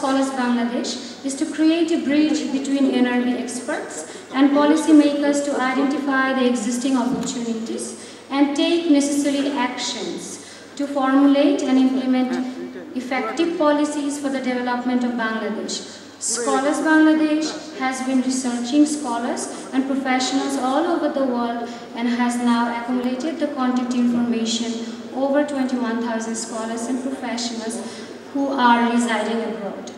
Scholars Bangladesh is to create a bridge between NRB experts and policymakers to identify the existing opportunities and take necessary actions to formulate and implement effective policies for the development of Bangladesh. Scholars Bangladesh has been researching scholars and professionals all over the world and has now accumulated the contact information over 21,000 scholars and professionals who are residing abroad.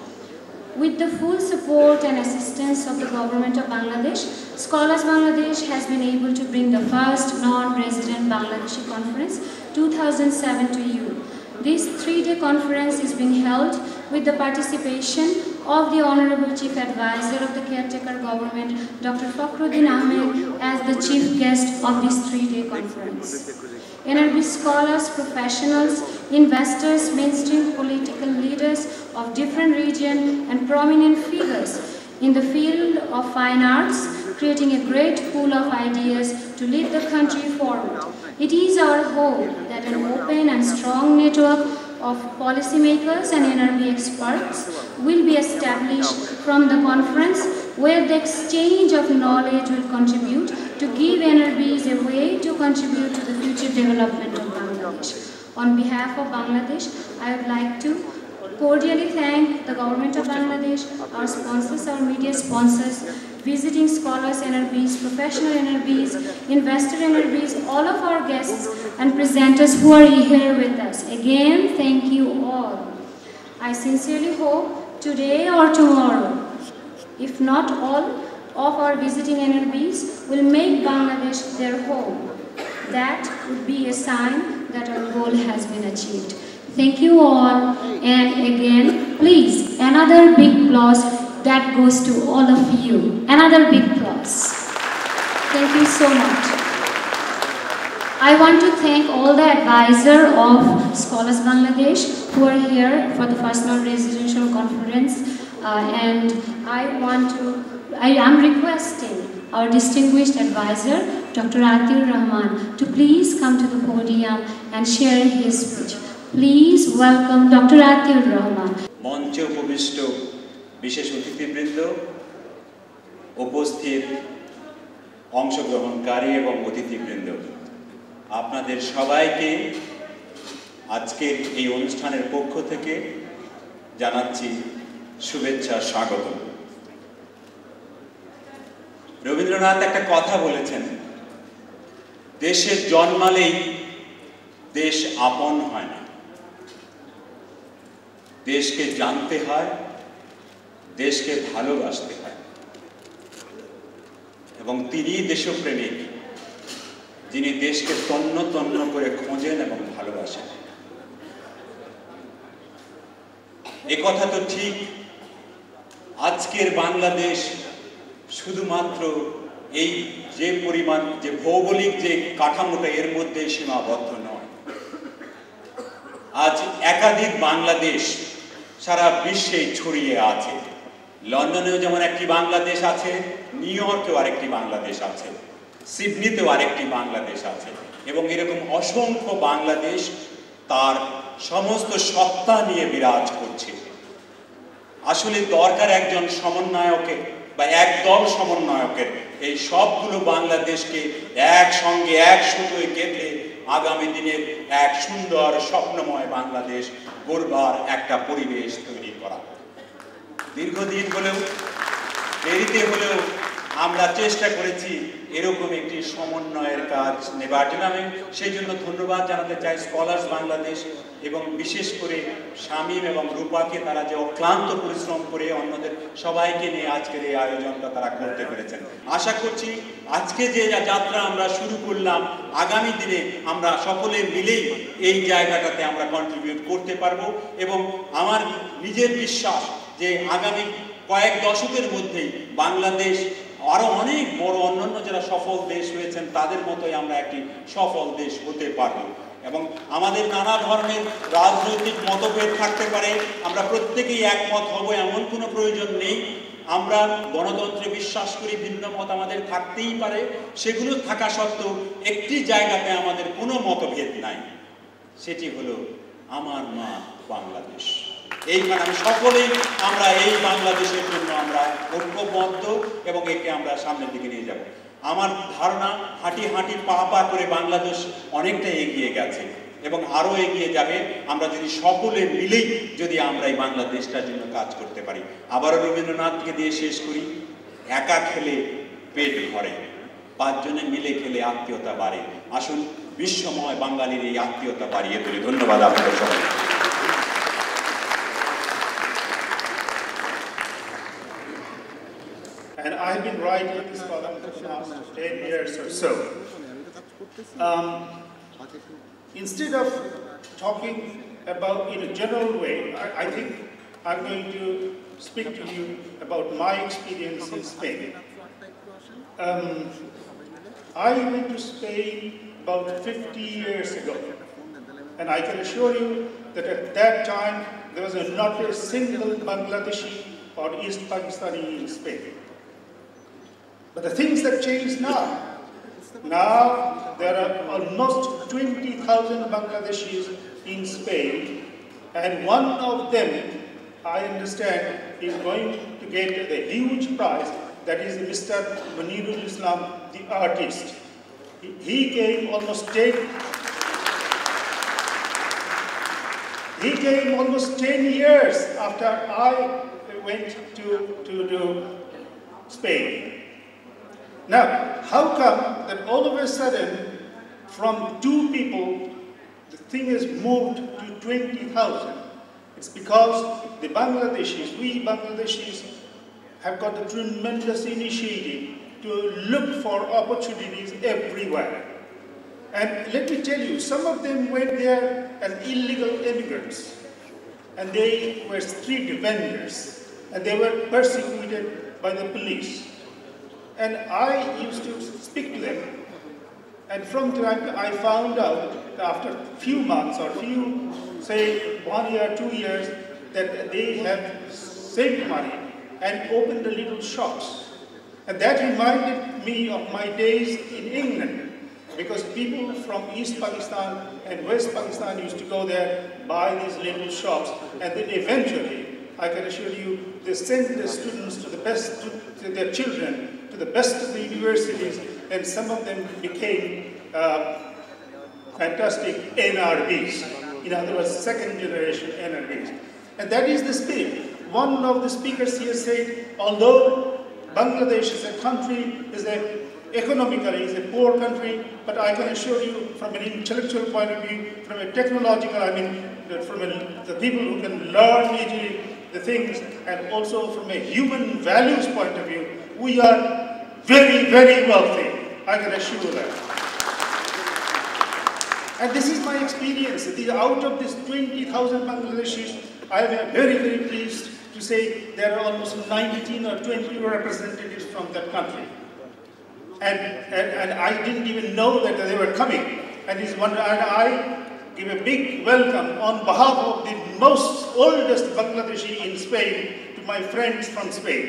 With the full support and assistance of the government of Bangladesh, Scholars Bangladesh has been able to bring the first non-resident Bangladeshi conference 2007 to you. This 3-day conference is being held with the participation of the Honorable Chief Advisor of the caretaker government, Dr. Fakhruddin Ahmed, as the chief guest of this 3-day conference. NRB scholars, professionals, investors, mainstream political leaders of different regions and prominent figures in the field of fine arts, creating a great pool of ideas to lead the country forward. It is our hope that an open and strong network of policymakers and NRB experts will be established from the conference, where the exchange of knowledge will contribute to give NRBs a way to contribute to the future development of Bangladesh. On behalf of Bangladesh, I would like to cordially thank the government of Bangladesh, our sponsors, our media sponsors, visiting scholars NRBs, professional NRBs, investor NRBs, all of our guests and presenters who are here with us. Again, thank you all. I sincerely hope today or tomorrow, if not all, of our visiting NRBs will make Bangladesh their home. That would be a sign that our goal has been achieved. Thank you all, and again, please, another big applause that goes to all of you. Another big applause. Thank you so much. I want to thank all the advisors of Scholars Bangladesh who are here for the first non-residential conference, and I am requesting our distinguished advisor, Dr. Atiur Rahman, to please come to the podium and share his speech. Please welcome Dr. Atiur Rahman. মঞ্চে উপবিষ্ট বিশেষ অতিথিবৃন্দ, উপস্থিত অংশগ্রহণকারী এবং অতিথিবৃন্দ, আপনাদের সবাইকে আজকের এই অনুষ্ঠানের পক্ষ থেকে জানাচ্ছি শুভেচ্ছা, স্বাগত। রবীন্দ্রনাথ একটা কথা বলেছেন, দেশের জন্মালেই দেশ আপন হয় না, দেশকে জানতে হয়, দেশকে ভালোবাসতে হয়। এবং তিনি দেশপ্রেমিক, যিনি দেশকে তন্ন তন্ন করে খোঁজেন এবং ভালোবাসেন। এ কথা তো ঠিক, আজকের বাংলাদেশ শুধুমাত্র এই যে পরিমাণ, যে ভৌগোলিক যে কাঠামোটা, এর মধ্যে সীমাবদ্ধ নয়। আজ একাধিক বাংলাদেশ সারা বিশ্বে ছড়িয়ে আছে। লন্ডনেও যেমন একটি বাংলাদেশ আছে, নিউ ইয়র্কেও আরেকটি বাংলাদেশ আছে, সিডনিতেও আরেকটি বাংলাদেশ আছে, এবং এরকম অসংখ্য বাংলাদেশ তার সমস্ত সত্তা নিয়ে বিরাজ করছে। আসলে দরকার একজন সমন্বয়কের বা একদল সমন্বয়কের, এই সবগুলো বাংলাদেশকে একসঙ্গে এক সুতোয় গেঁথে আগামী দিনের এক সুন্দর স্বপ্নময় বাংলাদেশ গড়বার একটা পরিবেশ তৈরি করা। দীর্ঘদিন হলেও, দেরিতে হলেও আমরা চেষ্টা করেছি এরকম একটি সমন্বয়ের কাজ নেবার জন্য। আমি সেই জন্য ধন্যবাদ জানাতে চাই স্কলার্স বাংলাদেশ এবং বিশেষ করে শামীম এবং রূপাকে, তারা যে অক্লান্ত পরিশ্রম করে অন্যদের সবাইকে নিয়ে আজকের এই আয়োজনটা তারা করতে পেরেছেন। আশা করছি আজকে যে যাত্রা আমরা শুরু করলাম, আগামী দিনে আমরা সকলে মিলেই এই জায়গাটাতে আমরা কন্ট্রিবিউট করতে পারবো। এবং আমার নিজের বিশ্বাস যে আগামী কয়েক দশকের মধ্যেই বাংলাদেশ আরো অনেক বড় অন্যান্য যারা সফল দেশ হয়েছেন তাদের মতোই আমরা একটি সফল দেশ হতে পারব। এবং আমাদের নানা ধরনের রাজনৈতিক মতভেদ থাকতে পারে, আমরা প্রত্যেকেই একমত হব এমন কোনো প্রয়োজন নেই। আমরা গণতন্ত্রে বিশ্বাস করি, ভিন্ন মত আমাদের থাকতেই পারে, সেগুলো থাকা সত্ত্বেও একটি জায়গাতে আমাদের কোনো মতভেদ নাই, সেটি হলো আমার মা বাংলাদেশ। এইখানে আমি সকলেই আমরা এই বাংলাদেশের জন্য আমরা ঐক্যবদ্ধ এবং একে আমরা সামনের দিকে নিয়ে যাব। আমার ধারণা হাঁটি হাঁটি পা পা করে বাংলাদেশ অনেকটা এগিয়ে গেছে এবং আরও এগিয়ে যাবে আমরা যদি সকলে মিলেই যদি আমরা এই বাংলাদেশটার জন্য কাজ করতে পারি। আবারও রবীন্দ্রনাথকে দিয়ে শেষ করি, একা খেলে পেট ভরে, পাঁচজনে মিলে খেলে আত্মীয়তা বাড়ে। আসুন বিশ্বময় বাঙালির এই আত্মীয়তা বাড়িয়ে তুলি। ধন্যবাদ আপনাদের সবাই। And I've been writing this column for the last 10 years or so. Instead of talking about in a general way, I think I'm going to speak to you about my experience in Spain. I went to Spain about 50 years ago, and I can assure you that at that time there was not a single Bangladeshi or East Pakistani in Spain. But the things that changed now. Now there are almost 20,000 Bangladeshis in Spain, and one of them, I understand, is going to get the huge prize, that is Mr. Munirul Islam, the artist. He came almost 10 years after I went to Spain. Now, how come that all of a sudden, from 2 people, the thing has moved to 20,000? It's because the Bangladeshis, we Bangladeshis, have got a tremendous initiative to look for opportunities everywhere. And let me tell you, some of them went there as illegal immigrants, and they were street vendors, and they were persecuted by the police. And I used to speak to them, and from time I found out after a few months or say 1 year, 2 years, that they have saved money and opened the little shops. And that reminded me of my days in England, because people from East Pakistan and West Pakistan used to go there, buy these little shops, and then eventually, I can assure you, they sent their students to the best, to their children, to the best of the universities, and some of them became fantastic NRBs. In other words, second generation NRBs. And that is the spirit. One of the speakers here said, although Bangladesh as a country economically is a poor country, but I can assure you from an intellectual point of view, from a technological, from the people who can learn easily the things, and also from a human values point of view, we are very, very wealthy. I can assure you that. And this is my experience. Out of this 20,000 Bangladeshis, I am very, very pleased to say there are almost 19 or 20 representatives from that country. And I didn't even know that they were coming. And I give a big welcome on behalf of the most oldest Bangladeshi in Spain to my friends from Spain.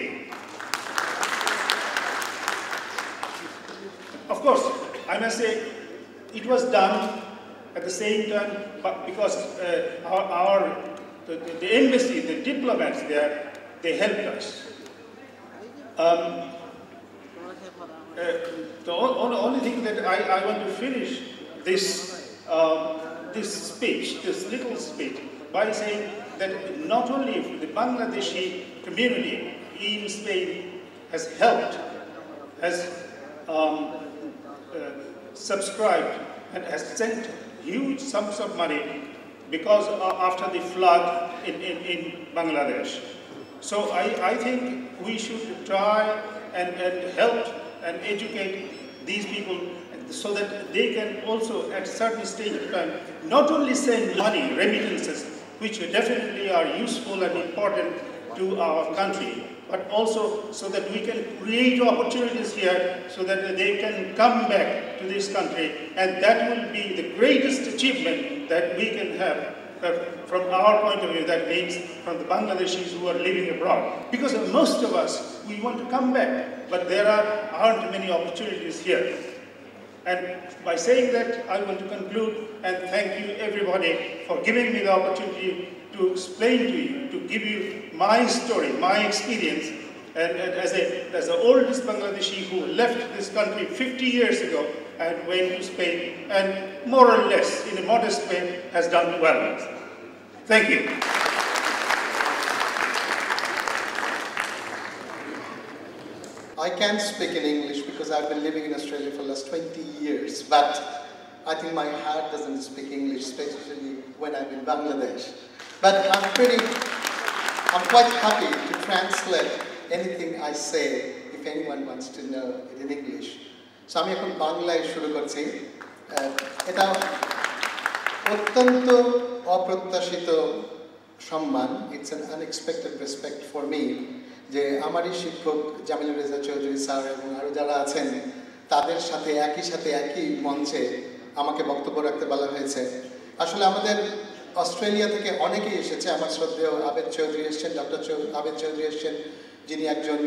Of course, I must say, it was done at the same time, but because the embassy, the diplomats there, they helped us. The only thing that I want to finish this speech, this little speech, by saying that not only the Bangladeshi community in Spain has helped, has subscribed and has sent huge sums of money because after the flood in Bangladesh. So I think we should try and help and educate these people so that they can also at a certain stage of time not only send money, remittances, which definitely are useful and important to our country, but also so that we can create opportunities here so that they can come back to this country, and that will be the greatest achievement that we can have from our point of view. That means from the Bangladeshis who are living abroad. Because most of us, we want to come back, but there aren't many opportunities here. And by saying that, I want to conclude and thank you everybody for giving me the opportunity to explain to you, to give you my story, my experience, and as the oldest Bangladeshi who left this country 50 years ago and went to Spain, and more or less, in a modest way, has done well. Thank you. I can't speak in English because I've been living in Australia for the last 20 years, but I think my heart doesn't speak English, especially when I'm in Bangladesh. But I'm quite happy to translate anything I say if anyone wants to know it in English. So আমি এখন বাংলায় শুরু করছি। এটা অত্যন্ত অপ্রত্যাশিত সম্মান, it's an unexpected respect for me, যে আমারই শিক্ষক জামিলুর রেজা চৌধুরী স্যার এবং আরও যারা আছেন তাদের সাথে একই মঞ্চে আমাকে বক্তব্য রাখতে বলা হয়েছে। আসলে আমাদের অস্ট্রেলিয়া থেকে অনেকেই এসেছে। আমার শ্রদ্ধেয় আবেদ চৌধুরী এসছেন, ডক্টর আবেদ চৌধুরী এসছেন, যিনি একজন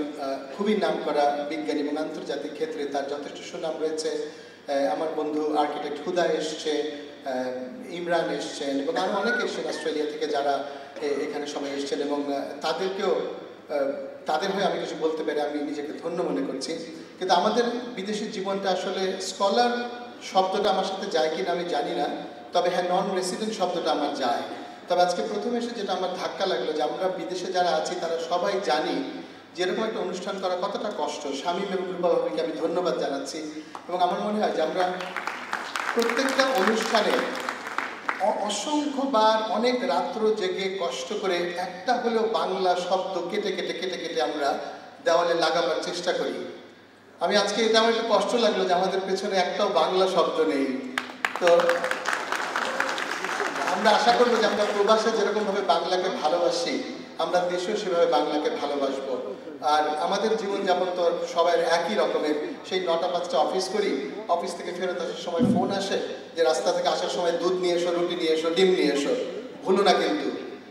খুবই নামকরা বিজ্ঞানী এবং আন্তর্জাতিক ক্ষেত্রে তার যথেষ্ট সুনাম রয়েছে। আমার বন্ধু আর্কিটেক্ট হুদা এসছে, ইমরান এসছেন এবং আরও অনেকে এসছেন অস্ট্রেলিয়া থেকে যারা এখানে সবাই এসছেন, এবং তাদের হয়ে আমি কিছু বলতে পেরে আমি নিজেকে ধন্য মনে করছি। কিন্তু আমাদের বিদেশি জীবনটা আসলে স্কলার শব্দটা আমার সাথে যায় কিনা আমি জানি না, তবে হ্যাঁ নন রেসিডেন্ট শব্দটা আমার যায়। তবে আজকে প্রথমে এসে যেটা আমার ধাক্কা লাগলো যে আমরা বিদেশে যারা আছি তারা সবাই জানি যে এরকম একটা অনুষ্ঠান করা কতটা কষ্ট। শামীম এবং রূপা ভাবিকে আমি ধন্যবাদ জানাচ্ছি, এবং আমার মনে হয় যে আমরা প্রত্যেকটা অনুষ্ঠানে অসংখ্যবার অনেক রাত্র জেগে কষ্ট করে একটা হলেও বাংলা শব্দ কেটে আমরা দেওয়ালে লাগাবার চেষ্টা করি। আমি আজকে এটা আমার একটু কষ্ট লাগলো যে আমাদের পেছনে একটাও বাংলা শব্দ নেই। তো আমরা আশা করবো যে আমরা প্রবাসে যেরকমভাবে বাংলাকে ভালোবাসি আমরা দেশেও সেভাবে বাংলাকে ভালোবাসবো। আর আমাদের জীবনযাপন তো সবাই একই রকমের, সেই 9টা 5টা অফিস করি, অফিস থেকে ফেরত আসার সময় ফোন আসে যে রাস্তা থেকে আসার সময় দুধ নিয়ে এসো, রুটি নিয়ে এসো, ডিম নিয়ে এসো, ভুলো না কিন্তু,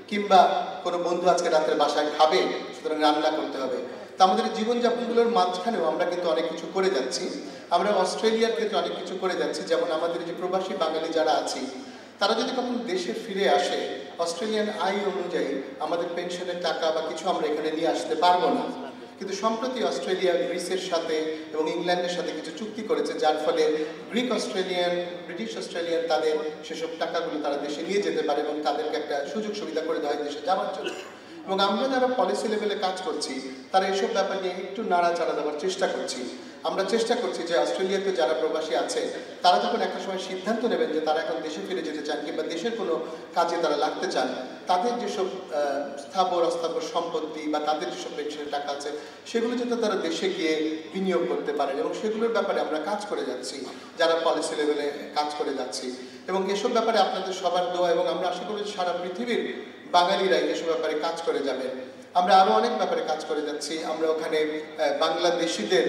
কিংবা কোনো বন্ধু আজকে রাতের বাসায় খাবে সুতরাং রান্না করতে হবে। তা আমাদের জীবনযাপনগুলোর মাঝখানেও আমরা কিন্তু অনেক কিছু করে যাচ্ছি। আমরা অস্ট্রেলিয়ার ক্ষেত্রে অনেক কিছু করে যাচ্ছি, যেমন আমাদের যে প্রবাসী বাঙালি যারা আছি তারা যদি কখন দেশে ফিরে আসে অস্ট্রেলিয়ান আইন অনুযায়ী আমাদের পেনশনের টাকা বা কিছু আমরা এখানে নিয়ে আসতে পারবো না। কিন্তু সম্প্রতি অস্ট্রেলিয়া গ্রিসের সাথে এবং ইংল্যান্ডের সাথে কিছু চুক্তি করেছে, যার ফলে গ্রিক অস্ট্রেলিয়ান, ব্রিটিশ অস্ট্রেলিয়ান তাদের সেসব টাকাগুলো তারা দেশে নিয়ে যেতে পারে এবং তাদেরকে একটা সুযোগ সুবিধা করে দেওয়া হয় দেশে যাওয়ার জন্য। এবং আমরা যারা পলিসি লেভেলে কাজ করছি তারা এসব ব্যাপার নিয়ে একটু নাড়াচাড়া দেওয়ার চেষ্টা করছি। আমরা চেষ্টা করছি যে অস্ট্রেলিয়াতে যারা প্রবাসী আছে তারা যখন একটা সময় সিদ্ধান্ত নেবেন যে তারা এখন দেশে ফিরে যেতে চান কিংবা দেশের কোনো কাজে তারা লাগতে চান, তাদের যেসব স্থাবর অস্থাবর সম্পত্তি বা তাদের যেসব পেনশনের টাকা আছে সেগুলো যাতে তারা দেশে গিয়ে বিনিয়োগ করতে পারেন, এবং সেগুলোর ব্যাপারে আমরা কাজ করে যাচ্ছি যারা পলিসি লেভেলে কাজ করে যাচ্ছি। এবং এসব ব্যাপারে আপনাদের সবার দোয়া, এবং আমরা আশা করি সারা পৃথিবীর বাঙালিরাই এসব ব্যাপারে কাজ করে যাবেন। আমরা আরও অনেক ব্যাপারে কাজ করে যাচ্ছি। আমরা ওখানে বাংলাদেশিদের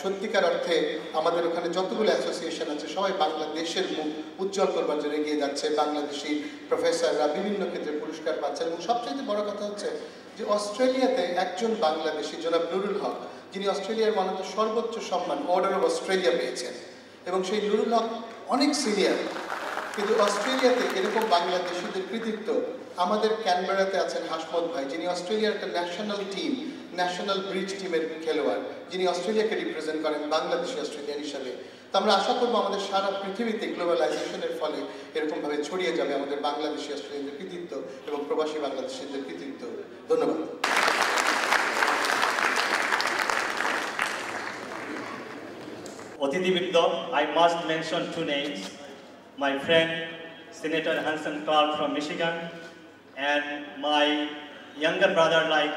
সত্যিকার অর্থে আমাদের ওখানে যতগুলো অ্যাসোসিয়েশন আছে সবাই বাংলাদেশের মুখ উজ্জ্বল করবার জন্য এগিয়ে যাচ্ছে। বাংলাদেশি প্রফেসররা বিভিন্ন ক্ষেত্রে পুরস্কার পাচ্ছেন, এবং সবচেয়ে বড় কথা হচ্ছে যে অস্ট্রেলিয়াতে একজন বাংলাদেশি জনাব নুরুল হক, যিনি অস্ট্রেলিয়ার মানত সর্বোচ্চ সম্মান অর্ডার অফ অস্ট্রেলিয়া পেয়েছেন, এবং সেই নুরুল হক অনেক সিনিয়র, কিন্তু অস্ট্রেলিয়াতে এরকম বাংলাদেশিদের কৃতিত্ব আমাদের ক্যানবেরাতে আছেন হাসমত ভাই, যিনি অস্ট্রেলিয়ার একটা ন্যাশনাল ব্রিজ টিমের খেলোয়াড়, যিনি অস্ট্রেলিয়াকে রিপ্রেজেন্ট করেন বাংলাদেশি অস্ট্রেলিয়ান হিসাবে। তো আমরা আশা করবো আমাদের সারা পৃথিবীতে গ্লোবালাইজেশনের ফলে এরকমভাবে ছড়িয়ে যাবে আমাদের বাংলাদেশি অস্ট্রেলিয়ানদের কৃতিত্ব এবং প্রবাসী বাংলাদেশিদের কৃতিত্ব। ধন্যবাদ। অতিথিবৃন্দ, I must mention two names. My friend Senator Hanson Clark from Michigan, and my younger brother like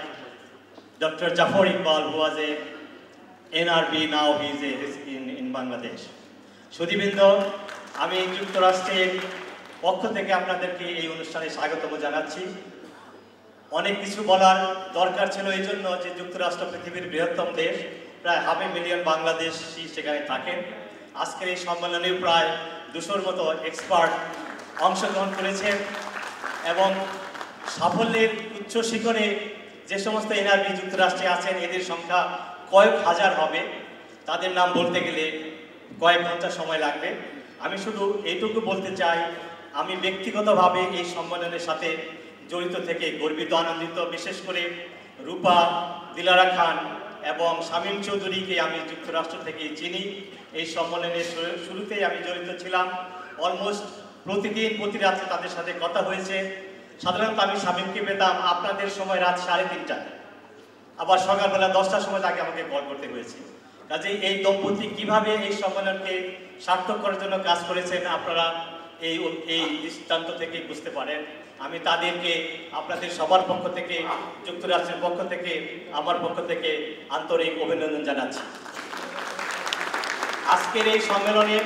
Dr. Jafar Iqbal, who was a NRB, now he is in Bangladesh. সুধীবৃন্দ, আমি যুক্তরাষ্ট্রের পক্ষ থেকে আপনাদেরকে এই অনুষ্ঠানে স্বাগতম জানাচ্ছি। অনেক কিছু বলার দরকার ছিল এই জন্য যে যুক্তরাষ্ট্র পৃথিবীর বৃহত্তম দেশ, প্রায় 500,000 বাংলাদেশি সেখানে থাকেন। আজকের এই সম্মেলনে প্রায় 200-র মতো এক্সপার্ট অংশগ্রহণ করেছেন, এবং সাফল্যের উচ্চ শিখরে যে সমস্ত এনআরবি যুক্তরাষ্ট্রে আছেন এদের সংখ্যা কয়েক হাজার হবে। তাদের নাম বলতে গেলে কয়েক ঘন্টা সময় লাগবে। আমি শুধু এইটুকু বলতে চাই, আমি ব্যক্তিগতভাবে এই সম্মেলনের সাথে জড়িত থেকে গর্বিত আনন্দিত। বিশেষ করে রূপা, দিলারা খান এবং শামীম চৌধুরীকে আমি যুক্তরাষ্ট্র থেকে চিনি। এই সম্মেলনের শুরুতেই আমি জড়িত ছিলাম। অলমোস্ট প্রতিদিন প্রতি রাত্রে তাদের সাথে কথা হয়েছে। সাধারণত আমি শামীমকে পেতাম আপনাদের সময় রাত 3:30টায়, আবার সকালবেলা 10টার সময় তাকে আমাকে কল করতে হয়েছে। কাজেই এই দম্পতি কিভাবে এই সম্মেলনকে সার্থক করার জন্য কাজ করেছেন আপনারা এই দৃষ্টান্ত থেকে বুঝতে পারেন। আমি তাদেরকে আপনাদের সবার পক্ষ থেকে, যুক্তরাষ্ট্রের পক্ষ থেকে, আমার পক্ষ থেকে আন্তরিক অভিনন্দন জানাচ্ছি। আজকের এই সম্মেলনে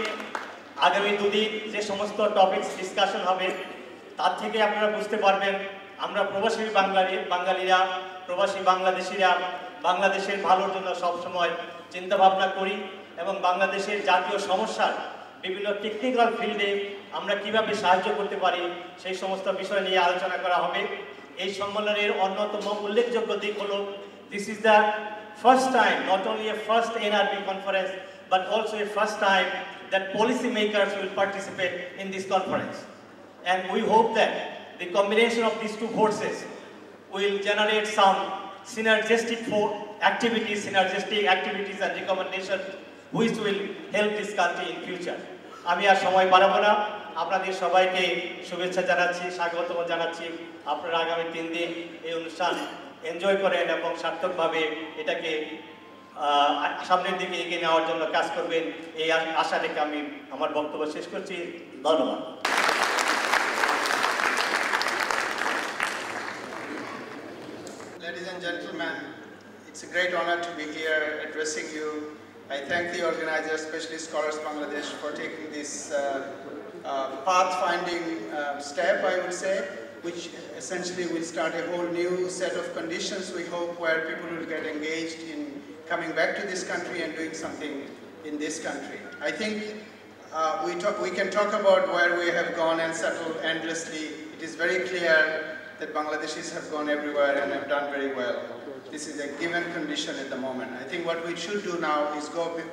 আগামী 2 দিন যে সমস্ত টপিকস ডিসকাশন হবে তার থেকে আপনারা বুঝতে পারবেন আমরা প্রবাসী বাঙালিরা, প্রবাসী বাংলাদেশিরা বাংলাদেশের ভালোর জন্য সবসময় চিন্তা ভাবনা করি এবং বাংলাদেশের জাতীয় সমস্যার বিভিন্ন টেকনিক্যাল ফিল্ডে আমরা কিভাবে সাহায্য করতে পারি সেই সমস্ত বিষয় নিয়ে আলোচনা করা হবে। এই সম্মেলনের অন্যতম উল্লেখযোগ্য দিক হলো this is the first time, not only a first NRB conference but also a first time that policy makers will participate in this conference, and we hope that the combination of these two forces will generate some synergistic activities and recommendations which will help this country in future. আমি আর সময় বাড়াবো না, আপনাদের সবাইকে শুভেচ্ছা জানাচ্ছি, স্বাগত জানাচ্ছি। আপনারা আগামী 3 দিন এই অনুষ্ঠান এনজয় করেন এবং সার্থকভাবে এটাকে সামনের দিকে এগিয়ে নেওয়ার জন্য কাজ করবেন, এই আশা রেখে আমি আমার বক্তব্য শেষ করছি। ধন্যবাদ। Ladies and gentlemen, it's a great honor to be here addressing you. I thank the organizers, especially Scholars Bangladesh, for taking this path-finding step, I would say, which essentially will start a whole new set of conditions, we hope, where people will get engaged in coming back to this country and doing something in this country. I think we can talk about where we have gone and settled endlessly. It is very clear that Bangladeshis have gone everywhere and have done very well. This is a given condition at the moment. I think what we should do now is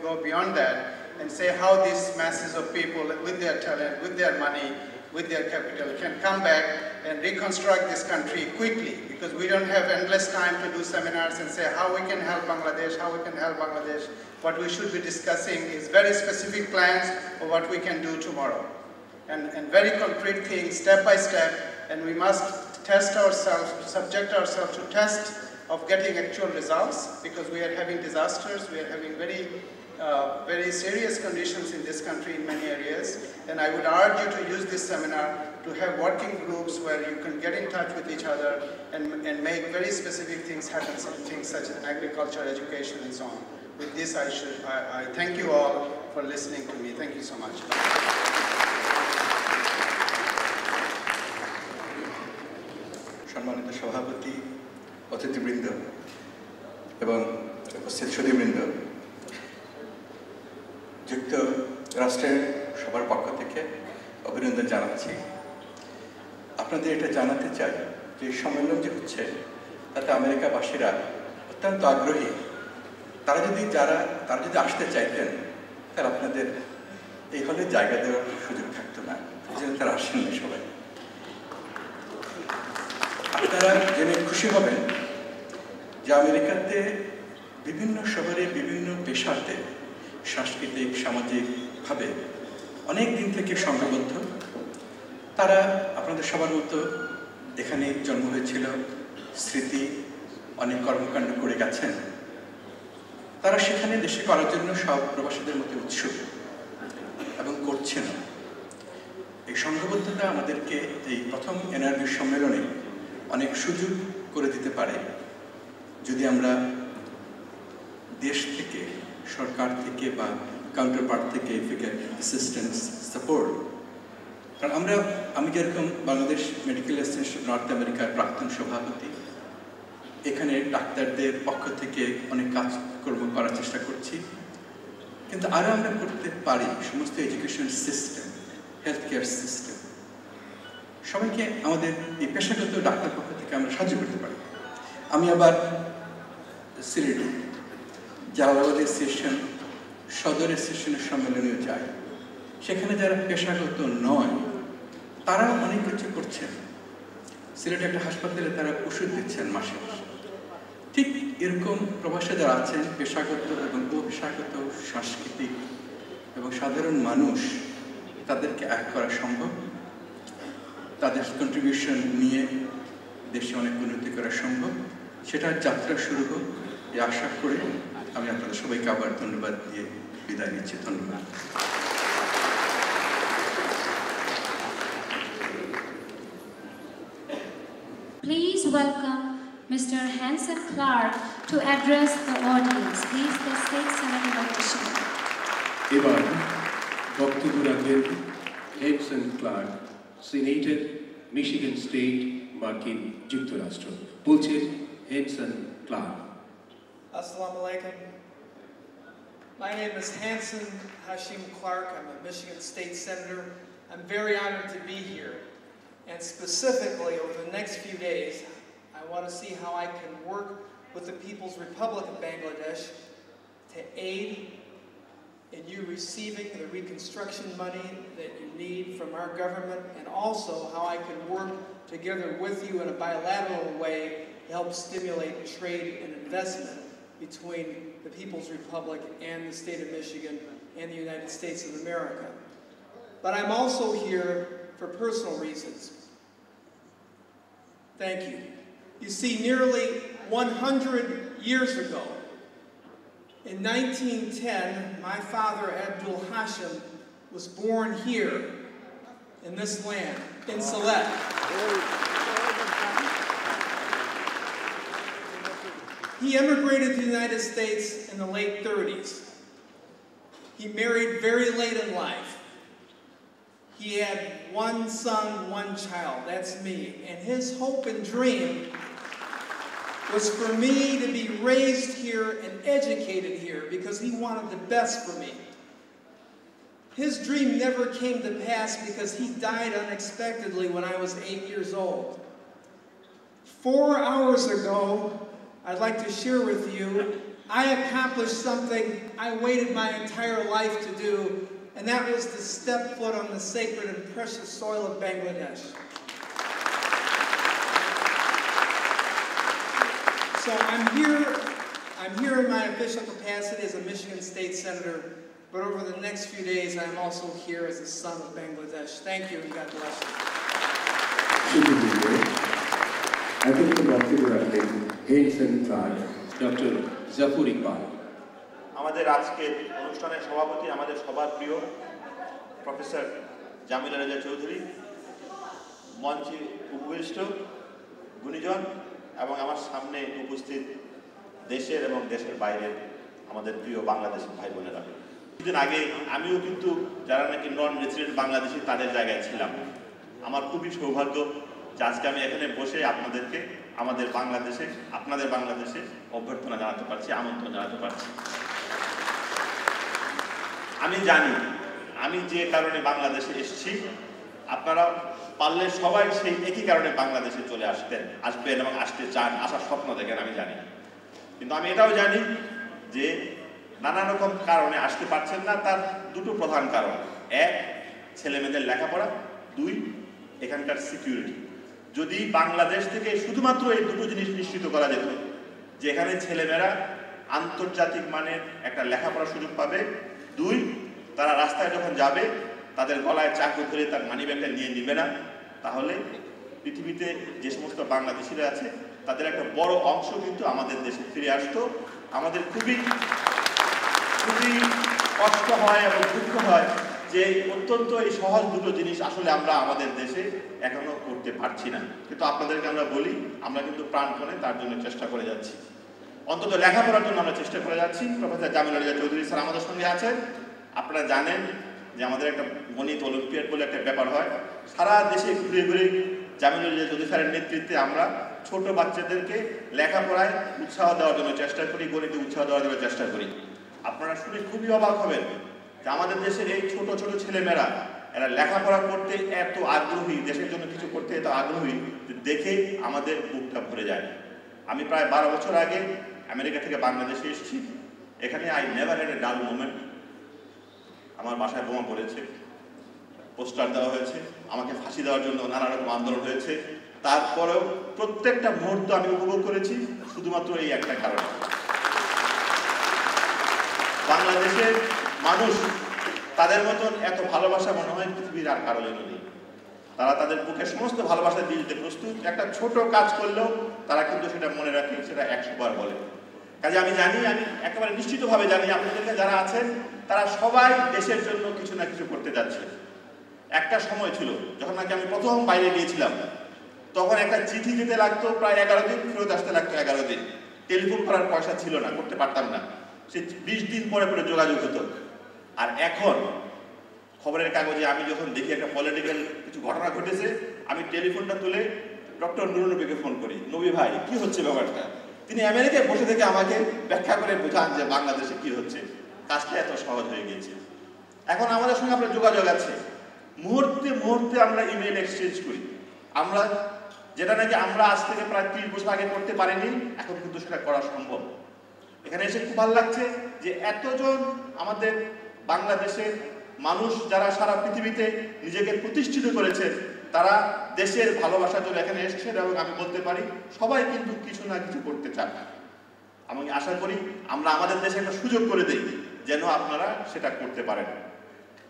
go beyond that and say how these masses of people with their talent, with their money, with their capital can come back and reconstruct this country quickly, because we don't have endless time to do seminars and say how we can help Bangladesh, how we can help Bangladesh. What we should be discussing is very specific plans of what we can do tomorrow, and very concrete things, step by step, and we must test ourselves, subject ourselves to test of getting actual results, because we are having disasters, we are having very serious conditions in this country in many areas, and I would urge you to use this seminar to have working groups where you can get in touch with each other and make very specific things happen, things such as agriculture, education, and so on. With this, I thank you all for listening to me. Thank you so much. সম্মানিত সভাপতি, অতিথিবৃন্দ এবং উপস্থিত সুধীবৃন্দ, যুক্তরাষ্ট্রের সবার পক্ষ থেকে অভিনন্দন জানাচ্ছি। আপনাদের এটা জানাতে চাই যে সম্মেলন যে হচ্ছে তাতে আমেরিকাবাসীরা অত্যন্ত আগ্রহী। তারা যদি আসতে চাইতেন তাহলে আপনাদের এই হলে জায়গা দেওয়ার সুযোগ থাকতো না, এই জন্য তারা আসেন না সবাই। আপনারা জেনে খুশি হবেন যে আমেরিকাতে বিভিন্ন শহরে বিভিন্ন পেশাতে সাংস্কৃতিক সামাজিকভাবে অনেক দিন থেকে সংঘবদ্ধ। তারা আপনাদের সবার মতো এখানে জন্ম হয়েছিল, স্মৃতি অনেক কর্মকাণ্ড করে গেছেন। তারা সেখানে দেশে করার জন্য সব প্রবাসীদের মধ্যে উৎসুক এবং করছেন। এই সংঘবদ্ধতা আমাদেরকে এই প্রথম NRB সম্মেলনে অনেক সুযোগ করে দিতে পারে যদি আমরা দেশ থেকে, সরকার থেকে বা কাউন্টারপার্ট থেকে অ্যাসিস্ট্যান্স সাপোর্ট। কারণ আমি যেরকম বাংলাদেশ মেডিকেল অ্যাসোসিয়েশন নর্থ আমেরিকার প্রাক্তন সভাপতি, এখানে ডাক্তারদের পক্ষ থেকে অনেক কাজকর্ম করার চেষ্টা করছি, কিন্তু আরও আমরা করতে পারি সমস্ত education system, health care system, সবাইকে আমাদের এই পেশাগত ডাক্তার পক্ষ থেকে আমরা সাহায্য করতে পারি। আমি আবার সিলেটে জালালাবাদ অ্যাসোসিয়েশন, সদর অ্যাসোসিয়েশনের সম্মেলনেও যাই, সেখানে যারা পেশাগত নয় তারাও অনেক কিছু করছেন। সিলেটে একটা হাসপাতালে তারা ওষুধ দিচ্ছেন মাসে মাসে। ঠিক এরকম প্রবাসে যারা আছেন পেশাগত এবং অপেশাগত, সাংস্কৃতিক এবং সাধারণ মানুষ, তাদেরকে এক করা সম্ভব। তাদের কন্ট্রিবিউশন নিয়ে দেশে অনেক উন্নতি করা সম্ভব। সেটার যাত্রা শুরু হোক এই আশা করে আমি আপনাদের সবাইকে আবার ধন্যবাদ দিয়ে বিদায় নিচ্ছি। ধন্যবাদ। Please welcome Mr. Hanson Clark to address the audience. Please, the stage Senator Dr. Shah. এবার বক্তব্য রাখবেন Henson Clark, senator, Michigan state, মার্কিন যুক্তরাষ্ট্র। বলছেন Henson Clark. Assalamu alaikum. My name is Hanson Hashim Clark. I'm a Michigan State Senator. I'm very honored to be here. And specifically, over the next few days, I want to see how I can work with the People's Republic of Bangladesh to aid in you receiving the reconstruction money that you need from our government, and also how I can work together with you in a bilateral way to help stimulate trade and investment between the People's Republic and the state of Michigan and the United States of America. But I'm also here for personal reasons. Thank you. You see, nearly 100 years ago, in 1910, my father, Abdul Hashim, was born here in this land, in Sylhet. He emigrated to the United States in the late 30s. He married very late in life. He had one son, one child, that's me. And his hope and dream was for me to be raised here and educated here because he wanted the best for me. His dream never came to pass because he died unexpectedly when I was 8 years old. 4 hours ago, I'd like to share with you, I accomplished something I waited my entire life to do, and that was to step foot on the sacred and precious soil of Bangladesh. So I'm here in my official capacity as a Michigan State Senator, but over the next few days, I'm also here as a son of Bangladesh. Thank you, and God bless you. Henson Clark, doctor Zafar Iqbal. আমাদের আজকের অনুষ্ঠানের সভাপতি, আমাদের সবার প্রিয় professor Jamila Reza Chowdhury, মঞ্চে উপবিষ্ট গুণীজন এবং আমার সামনে উপস্থিত দেশের এবং দেশের বাইরের আমাদের প্রিয় বাংলাদেশের ভাই বোনেরা। কিছুদিন আগে আমিও কিন্তু যারা নাকি নন রেসিডেন্ট বাংলাদেশি তাদের জায়গায় ছিলাম। আমার খুবই সৌভাগ্য যে আজকে আমি এখানে বসে আপনাদেরকে আমাদের বাংলাদেশে, আপনাদের বাংলাদেশে অভ্যর্থনা জানাতে পারছি, আমন্ত্রণ জানাতে পারছি। আমি জানি আমি যে কারণে বাংলাদেশে এসেছি, আপনারা পারলে সবাই সেই একই কারণে বাংলাদেশে চলে আসবেন এবং আসতে চান, আসার স্বপ্ন দেখেন, আমি জানি। কিন্তু আমি এটাও জানি যে নানা রকম কারণে আসতে পারছেন না। তার দুটো প্রধান কারণ: এক, ছেলেমেয়েদের লেখাপড়া; দুই, এখানকার সিকিউরিটি। যদি বাংলাদেশ থেকে শুধুমাত্র এই দুটো জিনিস নিশ্চিত করা যেত, যে এখানে ছেলেমেয়েরা আন্তর্জাতিক মানের একটা লেখাপড়ার সুযোগ পাবে; দুই, তারা রাস্তায় যখন যাবে তাদের গলায় চাকু ধরে তার মানিব্যাগটা নিয়ে নিবে না, তাহলে পৃথিবীতে যে সমস্ত বাংলাদেশিরা আছে তাদের একটা বড় অংশ কিন্তু আমাদের দেশে ফিরে আসতো। আমাদের খুবই খুবই কষ্ট হয় এবং দুঃখ হয় যে অত্যন্ত এই সহজ দুটো জিনিস আসলে আমরা আমাদের দেশে এখনো করতে পারছি না। কিন্তু আপনাদেরকে আমরা বলি, আমরা কিন্তু প্রাণপণে তার জন্য চেষ্টা করে যাচ্ছি। অন্তত লেখাপড়ার জন্য আমরা চেষ্টা করে যাচ্ছি। প্রফেসর জামিলা রেজা চৌধুরী স্যার আমাদের সঙ্গে আছেন। আপনারা জানেন যে আমাদের একটা গণিত অলিম্পিয়াড বলে একটা ব্যাপার হয়, সারা দেশে ঘুরে ঘুরে জামিলা রেজা চৌধুরী স্যারের নেতৃত্বে আমরা ছোট বাচ্চাদেরকে লেখাপড়ায় উৎসাহ দেওয়ার জন্য চেষ্টা করি, গণিতে উৎসাহ দেওয়ার জন্য চেষ্টা করি। আপনারা শুনে খুবই অবাক হবেন যে আমাদের দেশের এই ছোট ছোট ছেলেমেয়েরা এরা লেখাপড়া করতে এত আগ্রহী, দেশের জন্য কিছু করতে এত আগ্রহী যে দেখে আমাদের বুকটা ভরে যায়। আমি প্রায় 12 বছর আগে আমেরিকা থেকে বাংলাদেশে এসেছি। এখানে আই নেভার হ্যাড এ ডাল মোমেন্ট। আমার বাসায় বোমা পড়েছে, পোস্টার দেওয়া হয়েছে, আমাকে ফাঁসি দেওয়ার জন্য নানা রকম আন্দোলন হয়েছে, তারপরেও প্রত্যেকটা মুহূর্ত আমি উপভোগ করেছি শুধুমাত্র এই একটা কারণে। বাংলাদেশের মানুষ তাদের মতন এত ভালোবাসা মনে হয় পৃথিবীর আর কারো নেই। তারা তাদের বুকে সমস্ত ভালোবাসা দিয়ে দিতে প্রস্তুত। একটা ছোট কাজ করলেও তারা কিন্তু সেটা মনে রাখে, সেটা 100 বার বলে। কাজে আমি জানি, আমি একেবারে নিশ্চিতভাবে জানি আপনাদেরকে যারা আছেন তারা সবাই দেশের জন্য কিছু না কিছু করতে যাচ্ছে। একটা সময় ছিল যখন নাকি আমি প্রথম বাইরে গিয়েছিলাম, তখন একটা চিঠি যেতে লাগতো প্রায় 11 দিন, ফেরত আসতে লাগতো 11 দিন। টেলিফোন করার পয়সা ছিল না, করতে পারতাম না, সে 20 দিন পরে পরে যোগাযোগ হতো। আর এখন খবরের কাগজে আমি যখন দেখি একটা পলিটিক্যাল কিছু ঘটনা ঘটেছে, আমি টেলিফোনটা তুলে ডক্টর নুরুল নবীকে ফোন করি, নবী ভাই কি হচ্ছে ব্যাপারটা। তিনি আমেরিকায় বসে থেকে আমাকে ব্যাখ্যা করে বোঝান যে বাংলাদেশে কি হচ্ছে। কাজটা এত সহজ হয়ে গিয়েছে। এখন আমাদের সঙ্গে আপনার যোগাযোগ আছে, মুহূর্তে মুহূর্তে আমরা ইমেল এক্সচেঞ্জ করি। আমরা যেটা নাকি আমরা আজ থেকে প্রায় 30 বছর আগে করতে পারিনি, এখন কিন্তু সেটা করা সম্ভব। এখানে এসে খুব ভালো লাগছে যে এতজন আমাদের বাংলাদেশের মানুষ যারা সারা পৃথিবীতে নিজেকে প্রতিষ্ঠিত করেছেন, তারা দেশের ভালোবাসার জন্য এখানে এসেছেন এবং আমি বলতে পারি সবাই কিন্তু কিছু না কিছু করতে চান। আমি আশা করি আমরা আমাদের দেশে একটা সুযোগ করে দেই যেন আপনারা সেটা করতে পারেন।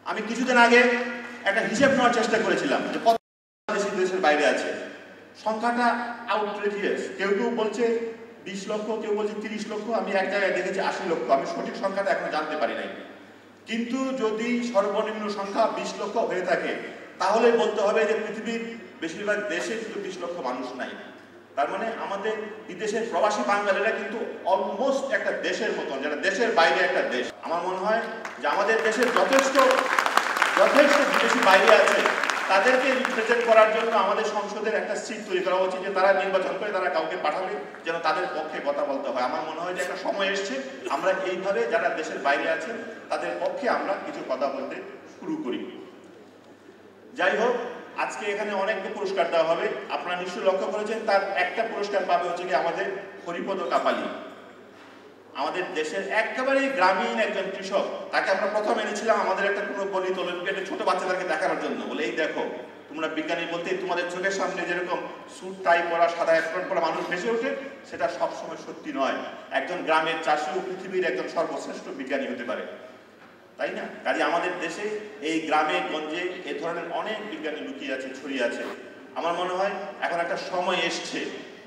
আমি কিছুদিন আগে একটা হিসেব নেওয়ার চেষ্টা করেছিলাম যে কত বাংলাদেশি দেশের বাইরে আছে। সংখ্যাটা আউটরেজিয়াস, কেউ কেউ বলছে 20 লক্ষ, কেউ বলছে 30 লক্ষ, আমি এক জায়গায় দেখেছি 80 লক্ষ। আমি সঠিক সংখ্যাটা এখনো জানতে পারি নাই, কিন্তু যদি সর্বনিম্ন সংখ্যা 20 লক্ষ হয়ে থাকে তাহলে বলতে হবে যে পৃথিবীর বেশিরভাগ দেশে কিন্তু 20 লক্ষ মানুষ নাই। তার মানে আমাদের বিদেশের প্রবাসী বাঙালিরা কিন্তু অলমোস্ট একটা দেশের মতন, যেটা দেশের বাইরে একটা দেশ। আমার মনে হয় যে আমাদের দেশের যথেষ্ট বিদেশি বাইরে আছে, তাদেরকে রিপ্রেজেন্ট করার জন্য আমাদের সংসদের একটা সিট তৈরি করা উচিত, যে তারা নির্বাচন করে তারা কাউকে পাঠাবে যেন তাদের পক্ষে কথা বলতে হয়। আমার মনে হয় যে একটা সময় এসছে আমরা এইভাবে যারা দেশের বাইরে আছেন তাদের পক্ষে আমরা কিছু কথা বলতে শুরু করি। যাই হোক, আজকে এখানে অনেকটা পুরস্কার দেওয়া হবে। আপনারা নিশ্চয়ই লক্ষ্য করেছেন তার একটা পুরস্কার পাবে হচ্ছে কি আমাদের হরিপদ কাপালি, আমাদের দেশের একেবারেই গ্রামীণ একজন কৃষক। তাকে আমরা প্রথম এনেছিলাম আমাদের একটা কোনো গণিত অলিম্পিয়াডে ছোট বাচ্চাদেরকে দেখানোর জন্য, বলে এই দেখো তোমরা বিজ্ঞানী বলতে তোমাদের চোখের সামনে যেরকম স্যুট টাই পরা সাদা অ্যাপ্রন পরা মানুষ ভেসে ওঠে, সেটা সবসময় সত্যি নয়। একজন গ্রামের চাষিও পৃথিবীর একজন সর্বশ্রেষ্ঠ বিজ্ঞানী হতে পারে, তাই না? কাজে আমাদের দেশে এই গ্রামে গঞ্জে এ ধরনের অনেক বিজ্ঞানী লুকিয়ে আছে, ছড়িয়ে আছে। আমার মনে হয় এখন একটা সময় এসছে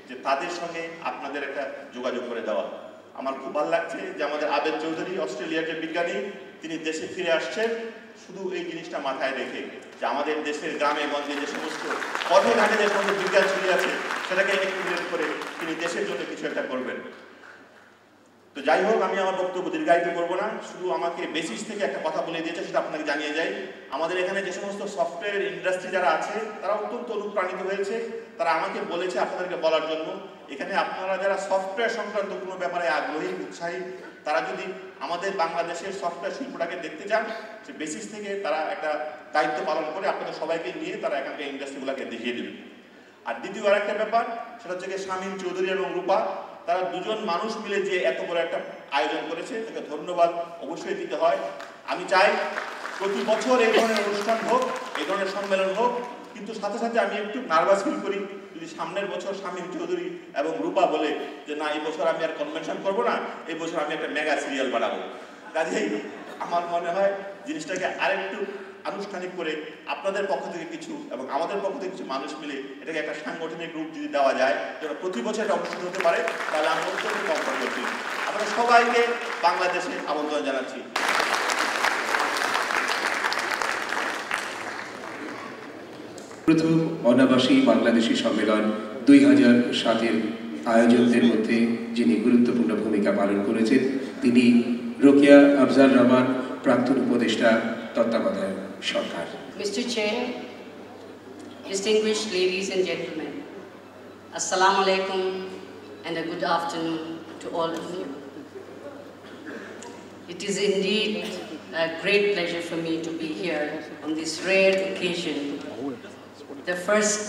যে তাদের সঙ্গে আপনাদের একটা যোগাযোগ করে দেওয়া। আমার খুব ভালো লাগছে যে আমাদের আবেদ চৌধুরী, অস্ট্রেলিয়ার যে বিজ্ঞানী, তিনি দেশে ফিরে আসছেন শুধু এই জিনিসটা মাথায় রেখে যে আমাদের দেশের গ্রামে গঞ্জে যে সমস্ত পথে ঘাটে যে সমস্ত বিজ্ঞান ছড়িয়ে আছে সেটাকে ইন্টিগ্রেট করে তিনি দেশের জন্য কিছু একটা করবেন। তো যাই হোক, আমি আমার বক্তব্য দীর্ঘায়িত করবো না, শুধু আমাকে বেসিস থেকে একটা কথা বলে দিয়েছে সেটা আপনাকে জানিয়ে যাই। আমাদের এখানে যে সমস্ত সফটওয়্যার ইন্ডাস্ট্রি যারা আছে তারা অত্যন্ত অনুপ্রাণিত হয়েছে, তারা আমাকে বলেছে আপনাদেরকে বলার জন্য, এখানে আপনারা যারা সফটওয়্যার সংক্রান্ত কোনো ব্যাপারে আগ্রহী, উৎসাহী, তারা যদি আমাদের বাংলাদেশের সফটওয়্যার শিল্পটাকে দেখতে চান, সে বেসিস থেকে তারা একটা দায়িত্ব পালন করে আপনাদের সবাইকে নিয়ে তারা এখানকার ইন্ডাস্ট্রিগুলোকে দেখিয়ে দেবে। আর দ্বিতীয় আরেকটা ব্যাপার, সেটা হচ্ছে শামীম চৌধুরী এবং রূপা, তারা দুজন মানুষ মিলে যে এত বড় একটা আয়োজন করেছে তাকে ধন্যবাদ অবশ্যই দিতে হয়। আমি চাই প্রতি বছর এই ধরনের অনুষ্ঠান হোক, এই ধরনের সম্মেলন হোক, কিন্তু সাথে সাথে আমি একটু নার্ভাস ফিল করি যদি সামনের বছর শামীম চৌধুরী এবং রূপা বলে যে না, এই বছর আমি আর কনভেনশন করবো না, এই বছর আমি একটা মেগা সিরিয়াল বানাবো। কাজেই আমার মনে হয় জিনিসটাকে আরেকটু আনুষ্ঠানিক করে আপনাদের পক্ষ থেকে কিছু এবং আমাদের পক্ষ থেকে কিছু মানুষ মিলে এটাকে একটা সাংগঠনিক রূপ যদি দেওয়া যায়, যেটা প্রতি বছর এটা অনুষ্ঠিত হতে পারে, তাহলে আমি অত্যন্ত কমফর্ট করছি। আপনাদের সবাইকে বাংলাদেশে আমন্ত্রণ জানাচ্ছি। প্রথম অনাবাসী বাংলাদেশী সম্মেলন 2007-এর আয়োজকদের মধ্যে যিনি গুরুত্বপূর্ণ ভূমিকা পালন করেছেন তিনি রোকেয়া আফজাল রহমান, প্রাক্তন উপদেষ্টা, তত্ত্বাবধায়ক সরকার। Mr. Chair, distinguished ladies and gentlemen, Assalamu alaikum and a good afternoon to all of you. It is indeed a great pleasure for me to be here on this rare occasion, the first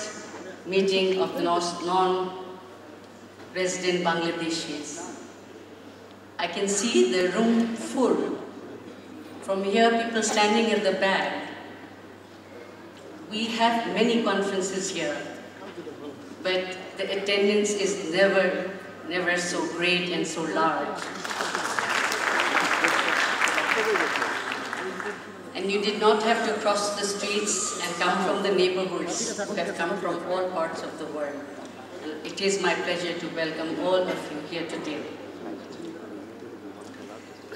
meeting of the non-resident Bangladeshis. I can see the room full. From here, people standing at the back. We have many conferences here. but the attendance is never so great and so large. And you did not have to cross the streets and come from the neighborhoods who have come from all parts of the world. And it is my pleasure to welcome all of you here today.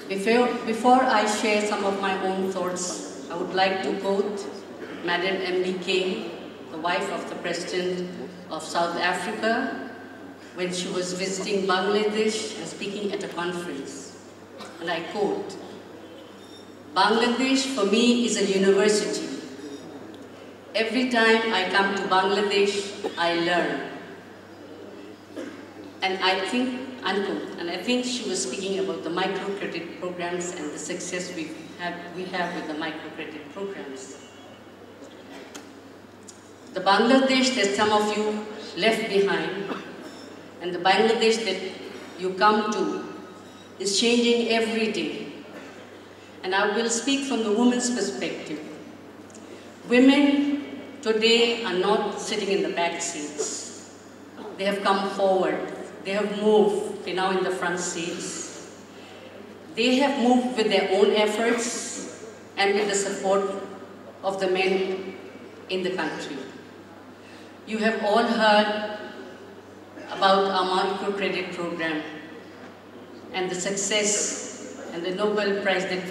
Before I share some of my own thoughts, I would like to quote Madam M.B. King, the wife of the President of South Africa, when she was visiting Bangladesh and speaking at a conference. And I quote, "Bangladesh for me is a university. Every time I come to Bangladesh, I learn." And I think, unquote, and I think she was speaking about the microcredit programs and the success we have with the microcredit programs. The Bangladesh that some of you left behind and the Bangladesh that you come to is changing every day. And I will speak from the woman's perspective. Women today are not sitting in the back seats. They have come forward. They have moved. They're now in the front seats. They have moved with their own efforts and with the support of the men in the country. You have all heard about our microcredit program and the success and the Nobel Prize that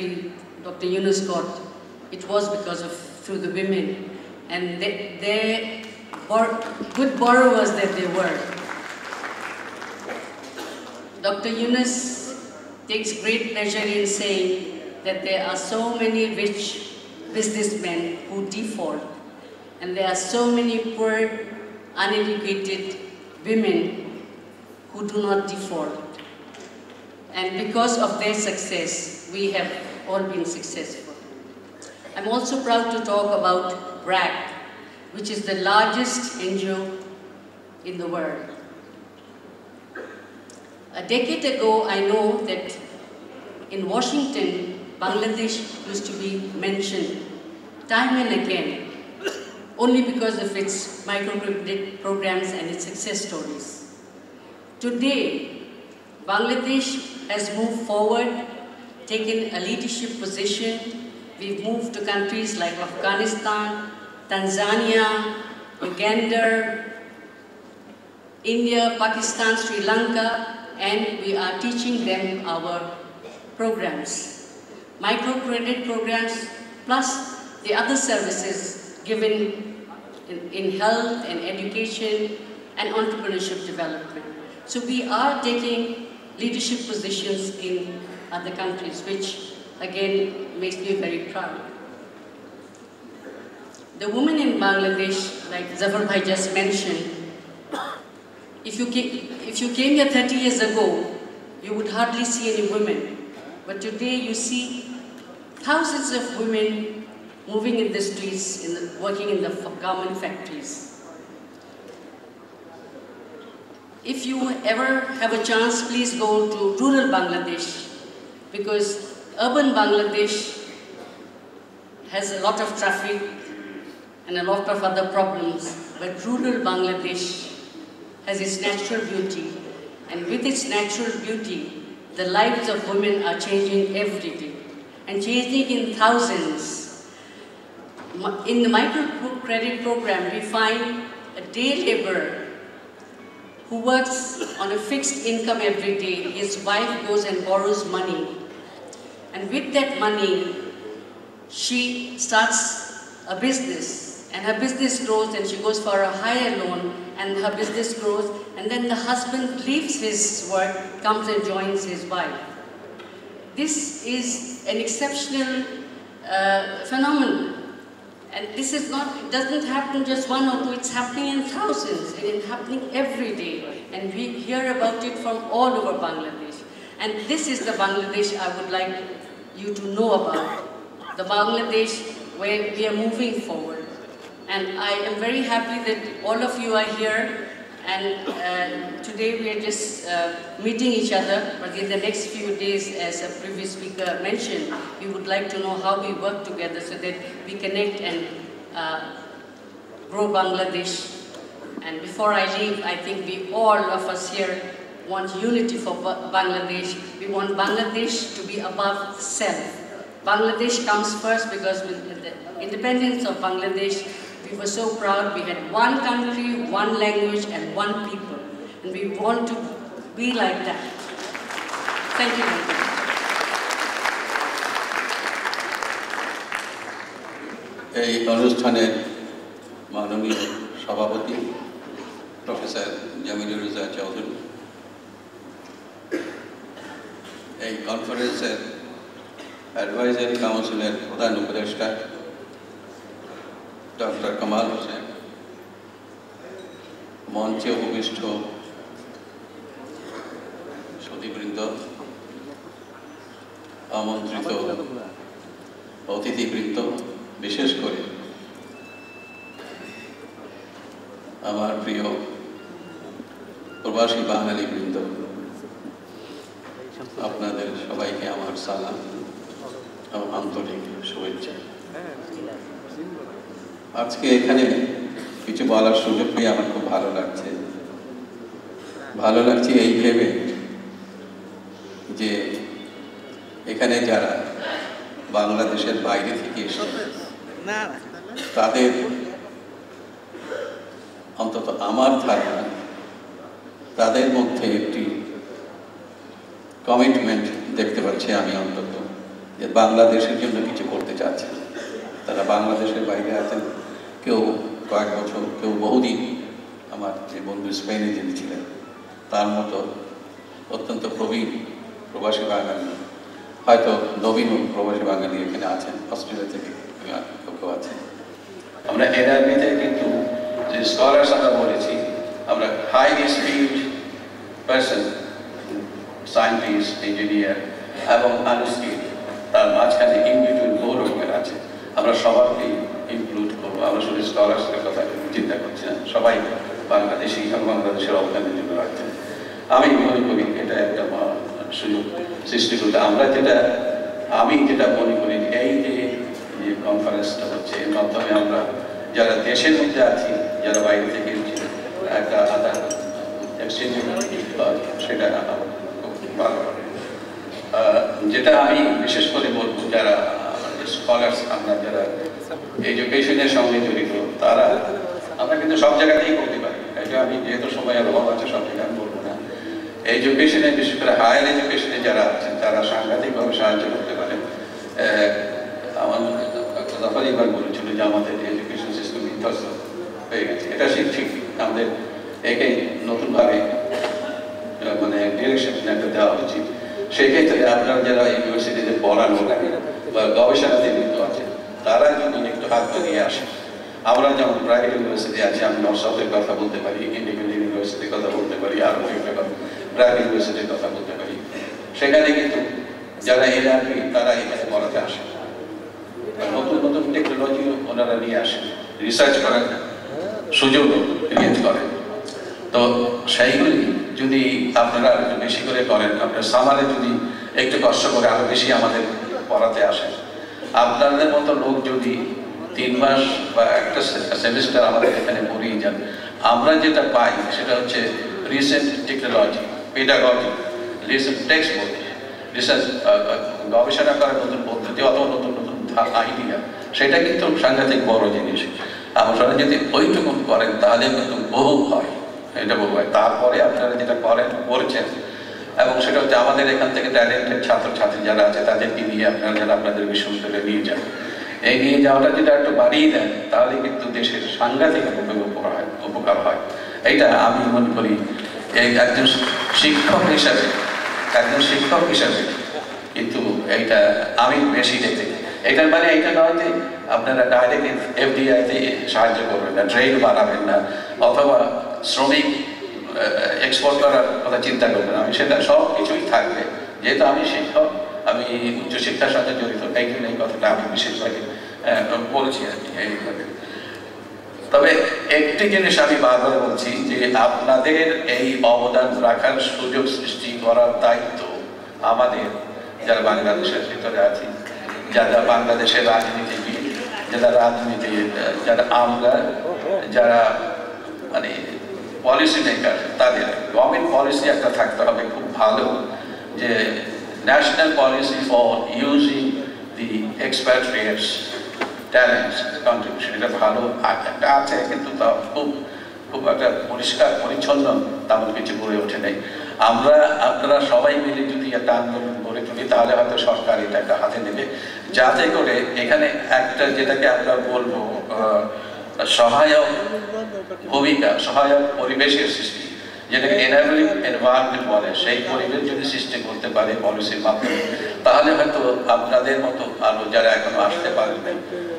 Dr. Yunus got. It was because of, through the women, and they good borrowers that they were. Dr. Yunus takes great pleasure in saying that there are so many rich businessmen who default, and there are so many poor, uneducated women who do not default. And because of their success, we have all been successful. I'm also proud to talk about BRAC, which is the largest NGO in the world. A decade ago, I know that in Washington, Bangladesh used to be mentioned time and again, only because of its microcredit programs and its success stories. Today, Bangladesh has moved forward, taken a leadership position. We've moved to countries like Afghanistan, Tanzania, Uganda, India, Pakistan, Sri Lanka, and we are teaching them our programs. Microcredit programs plus the other services given in health and education and entrepreneurship development. So we are taking leadership positions in other countries, which again makes me very proud. The women in Bangladesh, like Zafar Bhai just mentioned, if you came here 30 years ago, you would hardly see any women. But today you see thousands of women moving in the streets, working in the garment factories. If you ever have a chance, please go to rural Bangladesh, because urban Bangladesh has a lot of traffic and a lot of other problems, but rural Bangladesh has its natural beauty, and with its natural beauty, the lives of women are changing every day, and changing in thousands. In the microcredit program, we find a day laborer who works on a fixed income every day. His wife goes and borrows money, and with that money, she starts a business, and her business grows, and she goes for a higher loan, and her business grows, and then the husband leaves his work, comes and joins his wife. This is an exceptional phenomenon. And this is not, it doesn't happen just one or two, it's happening in thousands, and it's happening every day. And we hear about it from all over Bangladesh. And this is the Bangladesh I would like you to know about. The Bangladesh where we are moving forward. And I am very happy that all of you are here, and today we are just meeting each other, but in the next few days, as a previous speaker mentioned, we would like to know how we work together so that we connect and grow Bangladesh And before I leave, I think all of us here want unity for Bangladesh. We want Bangladesh to be above self. Bangladesh comes first because with the independence of Bangladesh, we were so proud. We had one country, one language, and one people. And we want to be like that. Thank you very much. এই অনুষ্ঠানের মাননীয় সভাপতি professor Jamilur Reza Chowdhury, এই কনফারেন্সের advisory কাউন্সিলের প্রধান উপদেষ্টা doctor Kamal Hossain, মঞ্চে উপবিষ্ট সতীবৃন্দ, আমন্ত্রিত অতিথিবৃন্দ, বিশেষ করে আমার প্রিয় প্রবাসী বাঙালি বৃন্দ, আপনাদের সবাইকে আমার সালাম এবং আন্তরিক শুভেচ্ছা। আজকে এখানে কিছু বলার সুযোগ পেয়ে আমার খুব ভালো লাগছে। ভালো লাগছে এই ভেবে যে এখানে যারা বাংলাদেশের বাইরে থেকে এসেছে তাদের অন্তত আমার ধারণা তাদের মধ্যে একটি কমিটমেন্ট দেখতে পাচ্ছি আমি অন্তত, যে বাংলাদেশের জন্য কিছু করতে চাচ্ছে। তারা বাংলাদেশের বাইরে আছেন, কেউ কয়েক বছর, কেউ বহুদিন। আমার যে বন্ধু স্পেনে যিনি ছিলেন তার মতো অত্যন্ত প্রবীণ প্রবাসী বাঙালি, হয়তো নবীন প্রবাসী বাঙালি এখানে আছেন, অস্ট্রেলিয়া থেকে কেউ আছেন। আমরা এনআরবিতে কিন্তু যে স্কলার্স আমরা বলেছি, আমরা highly skilled person, scientist, engineer এবং আনস্কিলড, তার মাঝখানে ইনবিটুইন বহু রকমের আছে। আমরা সবাইকে ইনক্লুড করবো। আমরা শুধু স্কলার্সের কথা চিন্তা করছি না, সবাই বাংলাদেশি এবং বাংলাদেশের অবদানের জন্য রাখছেন। আমি মনে করি এটা একটা সুযোগ সৃষ্টি করতে আমি যেটা মনে করি এই যে কনফারেন্সটা হচ্ছে, এর মাধ্যমে আমরা যারা দেশের মধ্যে আছি, যারা বাইরে থেকে একটা আদান এক্সচেঞ্জ সেটা খুব ভালো। যেটা আমি বিশেষ করে বলবো, যারা স্কলার্স, আমরা যারা এডুকেশনের সঙ্গে জড়িত, তারা আমরা কিন্তু সব জায়গাতেই করতে পারি। এটা আমি যেহেতু সময় অভাব আছে সব জায়গায় আমি বলবো না। এডুকেশনে, বিশেষ করে হায়ার এডুকেশনে যারা আছেন তারা সাংঘাতিকভাবে সাহায্য করতে পারেন। আমার জাফর এবার বলেছিল যে আমাদের এডুকেশন সিস্টেম বিধ্বস্ত হয়ে গেছে। এটা ঠিক, আমাদের একে নতুনভাবে মানে ডিরেকশন একটা দেওয়া উচিত। সেই ক্ষেত্রে আপনারা যারা ইউনিভার্সিটিতে পড়ানো বা গবেষণাতে যুক্ত আছেন, তারা যদি একটু হাত বাড়িয়ে আসেন। আমরা যেমন প্রাইভেট ইউনিভার্সিটি আছে, আমি নর্থ-সাউথের কথা বলতে পারি, ইন্ডিপেন্ডেন্ট ইউনিভার্সিটির কথা বলতে পারি, আরও একটা প্রাইভেট ইউনিভার্সিটির কথা বলতে পারি। সেখানে কিন্তু যারা এনআরবি তারা এখানে পড়াতে আসেন, নতুন নতুন টেকনোলজি ওনারা নিয়ে আসেন, রিসার্চ করেন, সুযোগ ক্রিয়েট করেন। তো সেইগুলি যদি আপনারা একটু বেশি করে করেন, আপনার সামারে যদি একটু কষ্ট করে আরও বেশি আমাদের পড়াতে আসেন, আপনাদের মতো লোক যদি 3 মাস বা একটা সেমিস্টার আমাদের এখানে পড়িয়ে যান, আমরা যেটা পাই সেটা হচ্ছে recent technology, pedagogy, recent text book, research, গবেষণা করার নতুন পদ্ধতি, অথবা নতুন নতুন আইডিয়া, সেটা কিন্তু সাংঘাতিক বড় জিনিস। আপনারা যদি ওইটুকু করেন তাহলে কিন্তু বহু হয়, এটা বহু হয়। তারপরে আপনারা যেটা করছেন, এবং সেটা হচ্ছে আমাদের এখান থেকে ট্যালেন্টেড ছাত্রছাত্রী যারা আছে তাদেরকে নিয়ে আপনারা যারা আপনাদের বিশ্ববিদ্যালয়ে নিয়ে যান, এই নিয়ে যাওয়াটা যদি একটু বাড়িয়ে দেন তাহলে কিন্তু দেশের সাংঘাতিক উপকার হয়। এইটা আমি মনে করি একজন শিক্ষক হিসাবে কিন্তু এইটা আমি বেশি দেখতে। এটার মানে এইটা নয় যে আপনারা ডাইরেক্ট এফডিআইতে সাহায্য করবেন না, ট্রেন বানাবেন না, অথবা শ্রমিক এক্সপোর্ট করার কথা চিন্তা করবেন। আমি সেটা সব কিছুই থাকবে। যেহেতু আমি শিক্ষক, আমি উচ্চশিক্ষার সাথে জড়িত, এই জন্য এই কথাটা আমি বিশেষভাবে বলছি আর কি এইভাবে। তবে একটি জিনিস আমি বারবার বলছি যে আপনাদের এই অবদান রাখার সুযোগ সৃষ্টি করার দায়িত্ব আমাদের, যারা বাংলাদেশের ভিতরে আছি, যারা বাংলাদেশের রাজনীতিবিদ, যারা আমরা যারা মানে পলিসি মেকার তাদের গভর্নমেন্ট পলিসি একটা থাকতে হবে খুব ভালো, যে national policy for using the expatriates talents contribution, এটা ভালো একটা আছে, কিন্তু তা খুব একটা পরিষ্কার পরিচ্ছন্ন তেমন কিছু গড়ে ওঠে নেই। আপনারা সবাই মিলে যদি একটা আন্দোলন গড়ে তুলি তাহলে হয়তো সরকার এটা একটা হাতে নেবে, যাতে করে এখানে একটা যেটাকে আমরা বলবো সহায়ক ভূমিকা, সহায়ক পরিবেশের সৃষ্টি, যেটাকে এনাবলিং এনভায়রনমেন্ট বলে, সেই পরিবেশ যদি সৃষ্টি করতে পারে পলিসির মাধ্যমে, তাহলে হয়তো আপনাদের মতো আরো যারা এখনো আসতে পারেন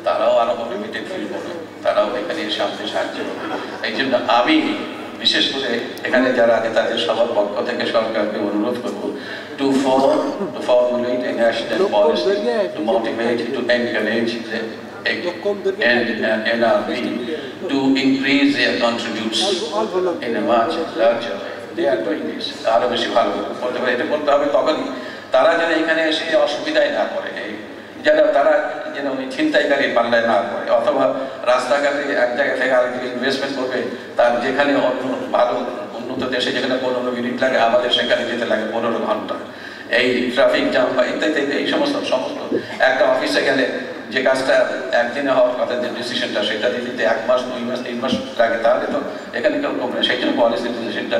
তারাও আরো মোটিভেটেড ফিল করবে, তারাও এখানে সামনে সাহায্য করবে। এই জন্য আমি বিশেষ করে এখানে যারা আছে তাদের সবার পক্ষ থেকে সরকারকে অনুরোধ করব to formulate a national policy to motivate, to encourage the NRB to increase their contributions in a much larger way. They are doing this. আরো বেশি ভালো করতে পারে, এটা করতে হবে তখন তারা যেন এখানে এসে অসুবিধায় না করে, যেন তারা যেন ওই ছিনতাইকারীর পাল্লায় না করে, অথবা রাস্তাঘাটে এক জায়গা থেকে আরেকদিকে ইনভেস্টমেন্ট করবে, তার যেখানে ভালো উন্নত দেশে যেখানে 15 মিনিট লাগে আমাদের সেখানে যেতে লাগে 15 ঘন্টা। এই ট্রাফিক জ্যাম বা ইত্যাদি এই সমস্ত একটা অফিসে গেলে যে কাজটা একদিনে হওয়ার কথা, যে ডিসিশনটা সেটা দিতে 1 মাস 2 মাস 3 মাস লাগে, তাহলে তো এখানে কেউ কমবে। সেই জন্য পলিসি ডিসিশনটা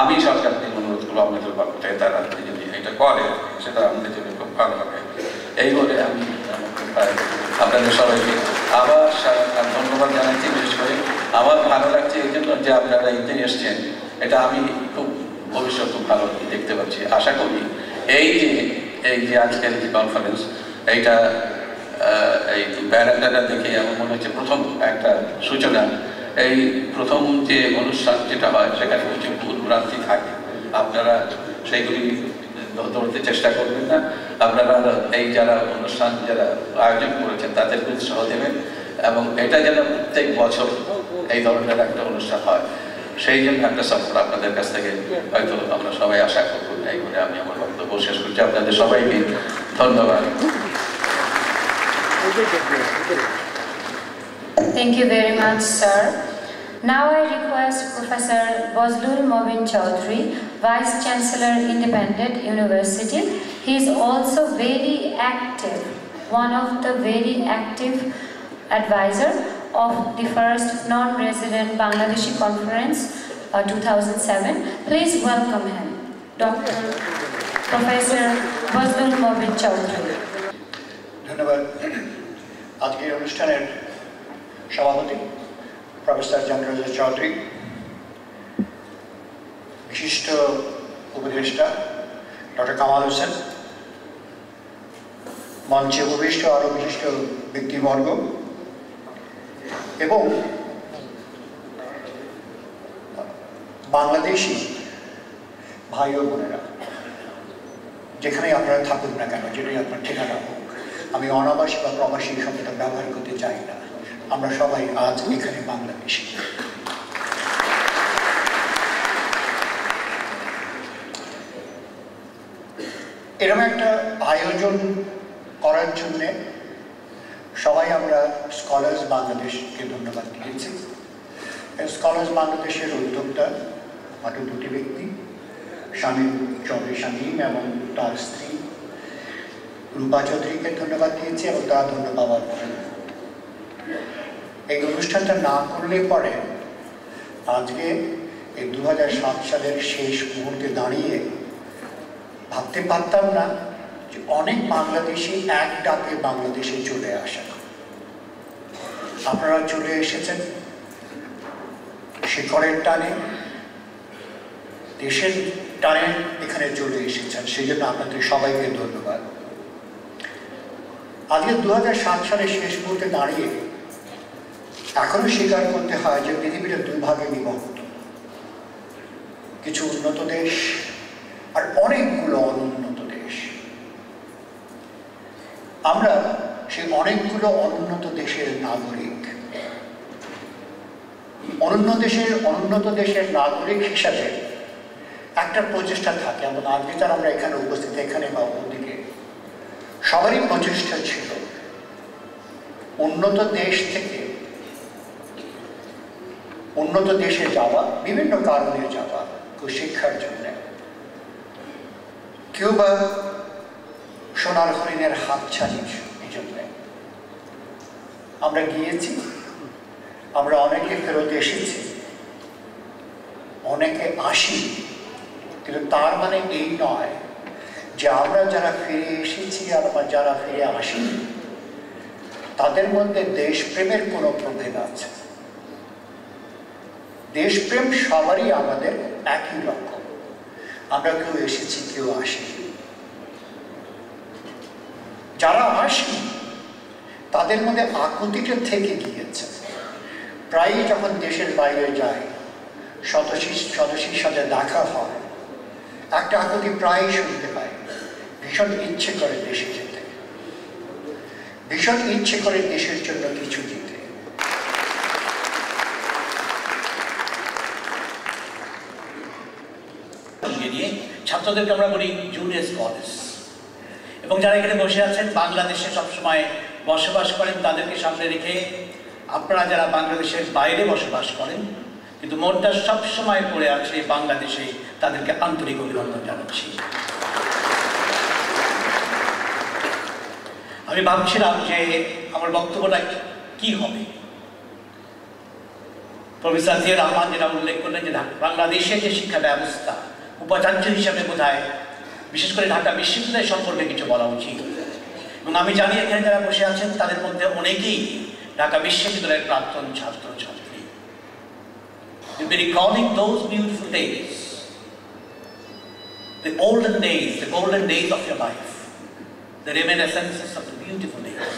আমি সরকারকে অনুরোধ করবো আপনাদের পক্ষ থেকে তারা যদি এটা করে সেটা আমাদের জন্য খুব ভালো হবে। এই বলে আমি আপনাদের সবাইকে আবার ধন্যবাদ জানাচ্ছি। বিশেষ করে আমার ভালো লাগছে এই জন্য যে আপনারা এতে এসছেন, এটা আমি খুব ভবিষ্যৎ খুব ভালো দেখতে পাচ্ছি। আশা করি এই যে আজকের যে কনফারেন্স, এইটা এই ব্যানারটা দেখে আমার মনে হচ্ছে প্রথম একটা সূচনা। এই প্রথম যে অনুষ্ঠান যেটা হয় সেখানে কিছু ভুল ভ্রান্তি থাকে, আপনারা সেইগুলি ধরতে চেষ্টা করবেন না। আপনারা এই যারা অনুষ্ঠান যারা আয়োজন করেছেন তাদের উৎসাহ দেবেন, এবং এটা যেন প্রত্যেক বছর এই ধরনের একটা অনুষ্ঠান হয়, সেই জন্য একটা সাপোর্ট আপনাদের কাছ থেকে হয়তো আমরা সবাই আশা করবো। এই বলে আমি আমার বক্তব্য শেষ করছি। আপনাদের সবাইকে ধন্যবাদ। Thank you very much, sir. Now I request Professor Bozlul Mobin Chaudhry, Vice Chancellor, Independent University. He is also very active, one of the very active advisor of the first non-resident Bangladeshi conference 2007. Please welcome him, Dr. Professor Bozlul Mobin Chaudhry. ধন্যবাদ। আজকের অনুষ্ঠানের সভাপতি professor জামরুল চৌধুরী, বিশিষ্ট উপদেষ্টা doctor Kamal Hossain, মঞ্চে উপবিষ্ট আরো বিশিষ্ট ব্যক্তিবর্গ এবং বাংলাদেশি ভাই ও বোনেরা, যেখানে আপনারা থাকুন না কেন, যেটাই আপনার ঠিকানা হোক, আমি অনাবাসী বা প্রবাসী শব্দটা ব্যবহার করতে চাই না। আমরা সবাই আজ এখানে বাংলাদেশি। এরকম একটা আয়োজন করার জন্য সবাই আমরা স্কলার্স বাংলাদেশকে ধন্যবাদ দিয়েছি। স্কলার্স বাংলাদেশের উদ্যোক্তা মাত্র 2টি ব্যক্তি, শামীম চৌধুরী শামীম এবং তার স্ত্রী রূপা চৌধুরীকে ধন্যবাদ দিয়েছি, এবং তারা ধন্যবাদ পাওয়ার এই অনুষ্ঠানটা না করলে পরে আজকে এই 2007 সালের শেষ মুহূর্তে দাঁড়িয়ে ভাবতে পারতাম না যে অনেক বাংলাদেশি এক ডাকে বাংলাদেশে চলে আসে। আপনারা চলে এসেছেন শিকড়ের টানে, দেশের টানে এখানে চলে এসেছেন, সেই জন্য আপনাদের সবাইকে ধন্যবাদ। আজকে 2007 সালের শেষ মুহূর্তে দাঁড়িয়ে এখনো স্বীকার করতে হয় যে পৃথিবীটা 2 ভাগে বিভক্ত, কিছু উন্নত দেশ আর অনেকগুলো অনুন্নত দেশ। আমরা সেই অনেকগুলো অনুন্নত দেশের নাগরিক। অনুন্নত দেশের নাগরিক হিসাবে একটা প্রচেষ্টা থাকে, এবং আজকে যারা আমরা এখানে উপস্থিত, এখানে বা অন্যদিকে সবারই প্রচেষ্টা ছিল উন্নত দেশ থেকে উন্নত দেশে যাওয়া, বিভিন্ন কারণে যাওয়া, কেউ শিক্ষার জন্য, কেউ বা সোনার হরিণের হাতছানির জন্য। আমরা গিয়েছি, আমরা অনেকে ফেরত এসেছি, অনেকে আসি, কিন্তু তার মানে এই নয় যে আমরা যারা ফিরে এসেছি আর যারা ফিরে আসিনি তাদের মধ্যে দেশপ্রেমের কোনো প্রভেদ আছে। দেশপ্রেম সবারই আমাদের একই রকম, আমরা কেউ এসেছি কেউ আসিনি। যারা আসেনি তাদের মধ্যে আকুতিটা থেকে গিয়েছে। প্রায়ই যখন দেশের বাইরে যায়, সদস্যের সাথে দেখা হয়, একটা আকুতি প্রায়ই শুনতে পাই, ভীষণ ইচ্ছে করে দেশে যেতে, ভীষণ ইচ্ছে করে দেশের জন্য কিছু দিতে। ছাত্রদেরকে আমরা বলি জুনিয়র স্কলার্স, এবং যারা এখানে বসে আছেন বাংলাদেশে সবসময় বসবাস করেন, তাদেরকে সামনে রেখে আপনারা যারা বাংলাদেশের বাইরে বসবাস করেন কিন্তু মনটা সবসময় পড়ে আছে বাংলাদেশে, তাদেরকে আন্তরিক অভিনন্দন জানাচ্ছি। আমি ভাবছিলাম যে আমার বক্তব্যটা কি হবে। প্রফেসর জিয়া রহমান যেটা উল্লেখ করলেন যে বাংলাদেশের যে শিক্ষা ব্যবস্থা, উপাচার্য হিসাবে বোধহয় বিশেষ করে ঢাকা বিশ্ববিদ্যালয় সম্পর্কে কিছু বলা উচিত। এবং আমি জানি এখানে যারা বসে আছেন তাদের মধ্যে অনেকেই ঢাকা বিশ্ববিদ্যালয়ের প্রাক্তন ছাত্রছাত্রী। You'll be recalling those beautiful days, the olden days, the golden days of your life, the reminiscences of the beautiful days.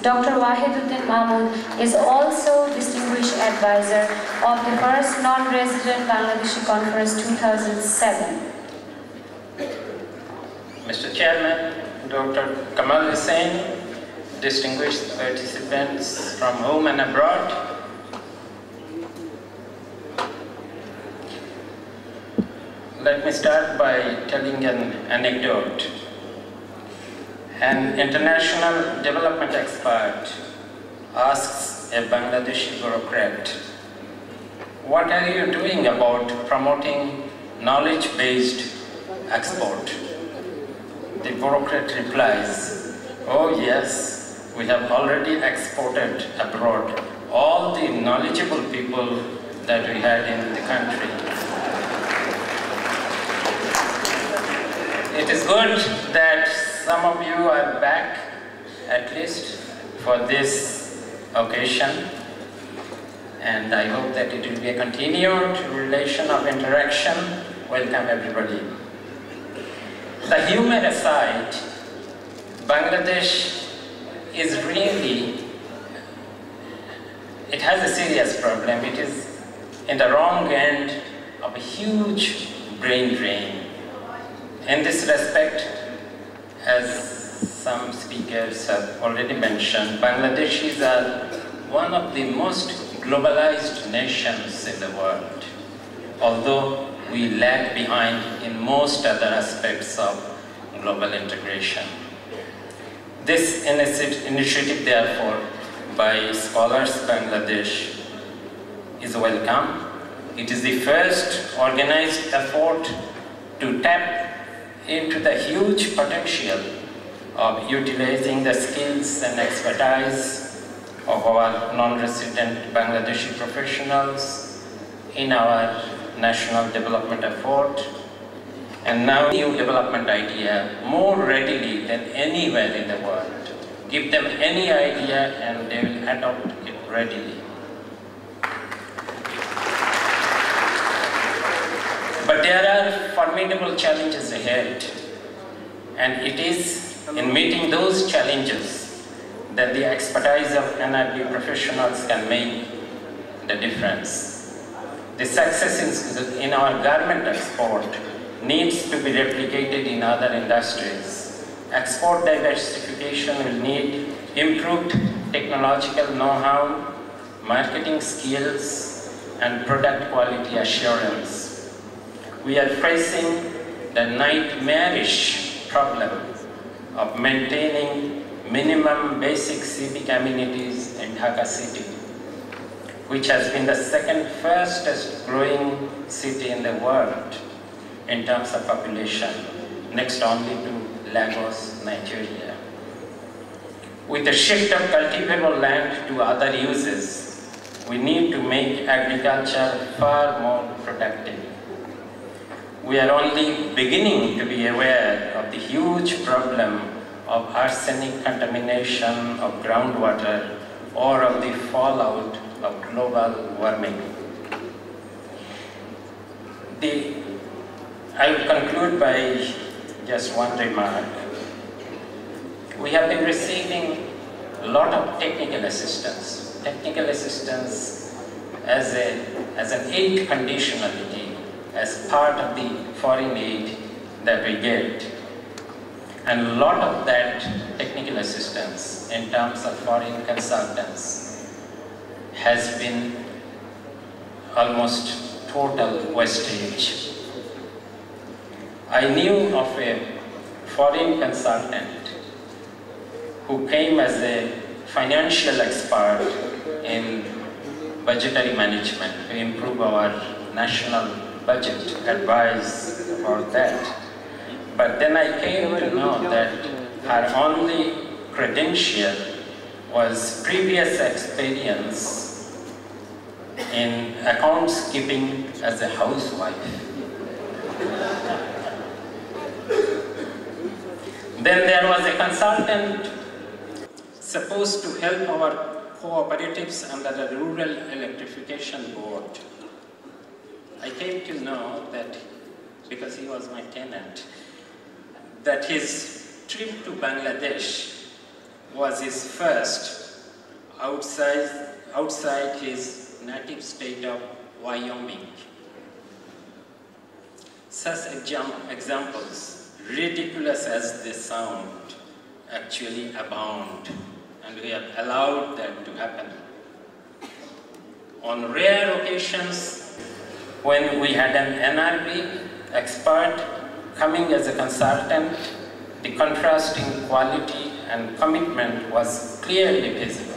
Dr. Wahiduddin Mahmood is also Distinguished Advisor of the first Non-Resident Bangladeshi Conference 2007. Mr. Chairman, Dr. Kamal Hussain, distinguished participants from home and abroad, let me start by telling an anecdote. An international development expert asks a Bangladeshi bureaucrat, "What are you doing about promoting knowledge-based export?" The bureaucrat replies, "Oh yes, we have already exported abroad all the knowledgeable people that we had in the country." It is good that some of you are back, at least for this occasion, and I hope that it will be a continued relation of interaction. Welcome everybody. The humor aside, Bangladesh is really, it has a serious problem. It is in the wrong end of a huge brain drain. In this respect, as some speakers have already mentioned, Bangladeshis are one of the most globalized nations in the world, although we lag behind in most other aspects of global integration. This initiative, therefore, by Scholars Bangladesh is welcome. It is the first organized effort to tap into the huge potential of utilizing the skills and expertise of our non-resident Bangladeshi professionals in our national development effort, and now new development idea more readily than anywhere in the world. Give them any idea and they will adopt it readily. But there are formidable challenges ahead, and it is in meeting those challenges that the expertise of NRB professionals can make the difference. The success in our garment export needs to be replicated in other industries. Export diversification will need improved technological know-how, marketing skills, and product quality assurance. We are facing the nightmarish problem of maintaining minimum basic civic amenities in Dhaka city, which has been the second fastest growing city in the world in terms of population, next only to Lagos, Nigeria. With the shift of cultivable land to other uses, we need to make agriculture far more productive. We are only beginning to be aware of the huge problem of arsenic contamination of groundwater or of the fallout of global warming. I will conclude by just one remark. We have been receiving a lot of technical assistance. Technical assistance as an aid conditionality, as part of the foreign aid that we get. And a lot of that technical assistance in terms of foreign consultants has been almost total wastage. I knew of a foreign consultant who came as a financial expert in budgetary management to improve our national budget, advice about that. But then I came to know that her only credential was previous experience in accounts keeping as a housewife. Then there was a consultant supposed to help our cooperatives under the Rural Electrification Board. I came to know that, because he was my tenant, that his trip to Bangladesh was his first outside his native state of Wyoming. Such examples, ridiculous as they sound, actually abound, and we have allowed that to happen. On rare occasions, when we had an NRB expert coming as a consultant, the contrasting quality and commitment was clearly visible.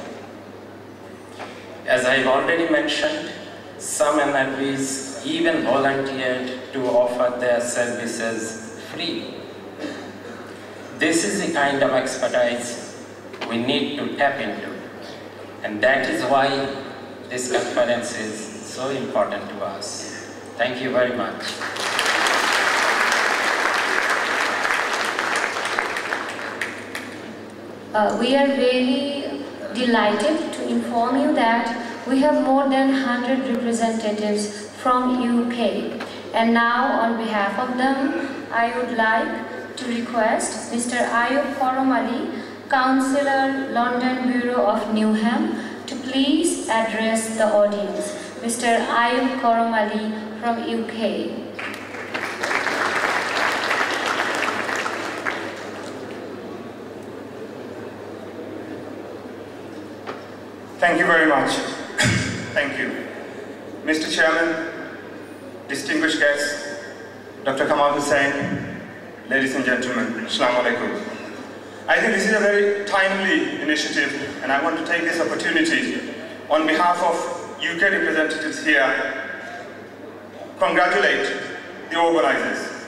As I've already mentioned, some NRBs even volunteered to offer their services free. This is the kind of expertise we need to tap into, and that is why this conference is so important to us. Thank you very much. We are really delighted to inform you that we have more than 100 representatives from UK. And now, on behalf of them, I would like to request Mr. Ayub Koromali, Councillor, London Bureau of Newham, to please address the audience. Mr. Ayub Koromali from UK. Thank you very much. Thank you. Mr. Chairman, distinguished guests, Dr. Kamal Hussain, ladies and gentlemen, Assalamu alaikum. I think this is a very timely initiative, and I want to take this opportunity on behalf of UK representatives here, congratulate the organizers.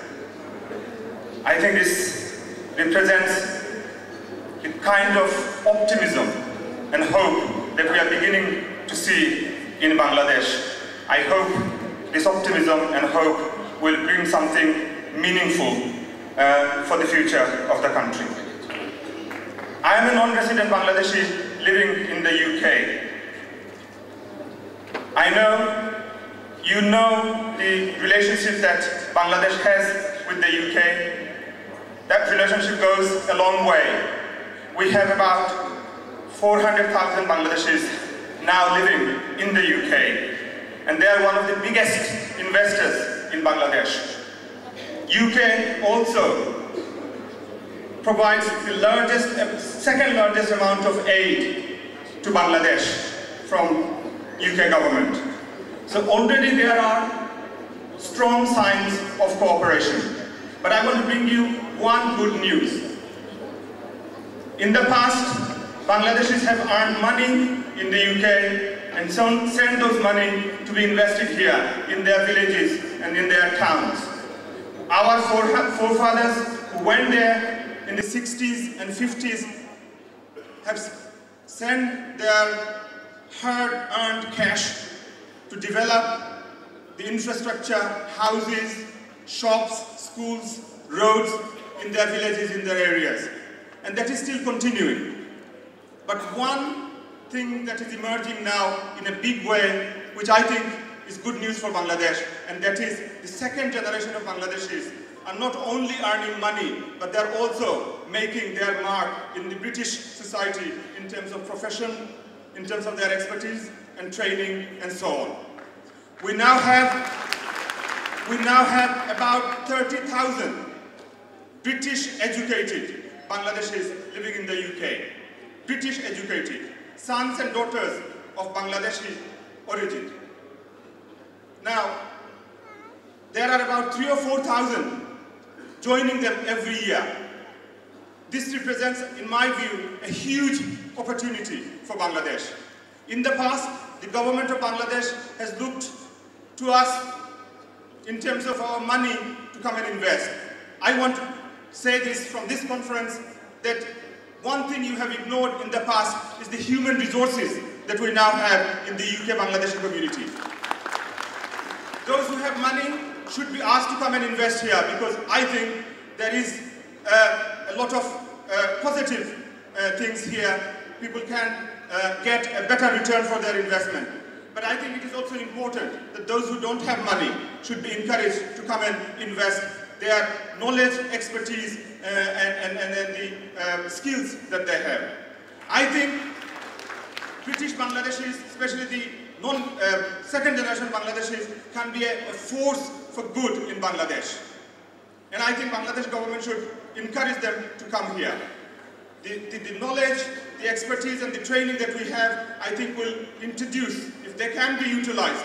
I think this represents the kind of optimism and hope that we are beginning to see in Bangladesh. I hope this optimism and hope will bring something meaningful for the future of the country. I am a non-resident Bangladeshi living in the UK. I know you know the relationship that Bangladesh has with the UK. That relationship goes a long way. We have about 400,000 Bangladeshis now living in the UK, and they are one of the biggest investors in Bangladesh. UK also provides the second largest amount of aid to Bangladesh from UK government. So already there are strong signs of cooperation. But I want to bring you one good news. In the past, Bangladeshis have earned money in the UK and send those money to be invested here in their villages and in their towns. Our forefathers who went there in the 60s and 50s have sent their hard-earned cash to develop the infrastructure, houses, shops, schools, roads in their villages, in their areas. And that is still continuing. But one thing that is emerging now in a big way, which I think is good news for Bangladesh, and that is the second generation of Bangladeshis are not only earning money, but they're also making their mark in the British society in terms of profession, in terms of their expertise and training and so on. We now have about 30,000 British educated Bangladeshis living in the UK. British educated, sons and daughters of Bangladeshi origin. Now, there are about 3,000 or 4,000 joining them every year. This represents, in my view, a huge opportunity for Bangladesh. In the past, the government of Bangladesh has looked to us in terms of our money to come and invest. I want to say this from this conference, that one thing you have ignored in the past is the human resources that we now have in the UK Bangladeshi community. Those who have money should be asked to come and invest here, because I think there is a lot of positive things here. People can get a better return for their investment. But I think it is also important that those who don't have money should be encouraged to come and invest their knowledge, expertise, and the skills that they have. I think British Bangladeshis, especially the second generation Bangladeshis, can be a force for good in Bangladesh. And I think Bangladesh government should encourage them to come here. The knowledge, the expertise and the training that we have, I think will introduce, if they can be utilized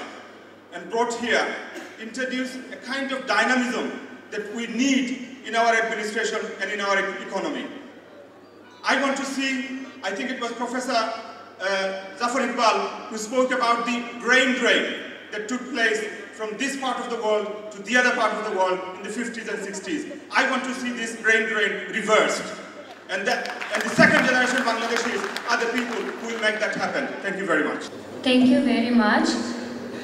and brought here, introduce a kind of dynamism that we need in our administration and in our economy. I want to see, I think it was Professor Zafar Iqbal who spoke about the brain drain that took place from this part of the world to the other part of the world in the 50s and 60s. I want to see this brain drain reversed. And the second generation Bangladeshis are the people who will make that happen. Thank you very much. Thank you very much.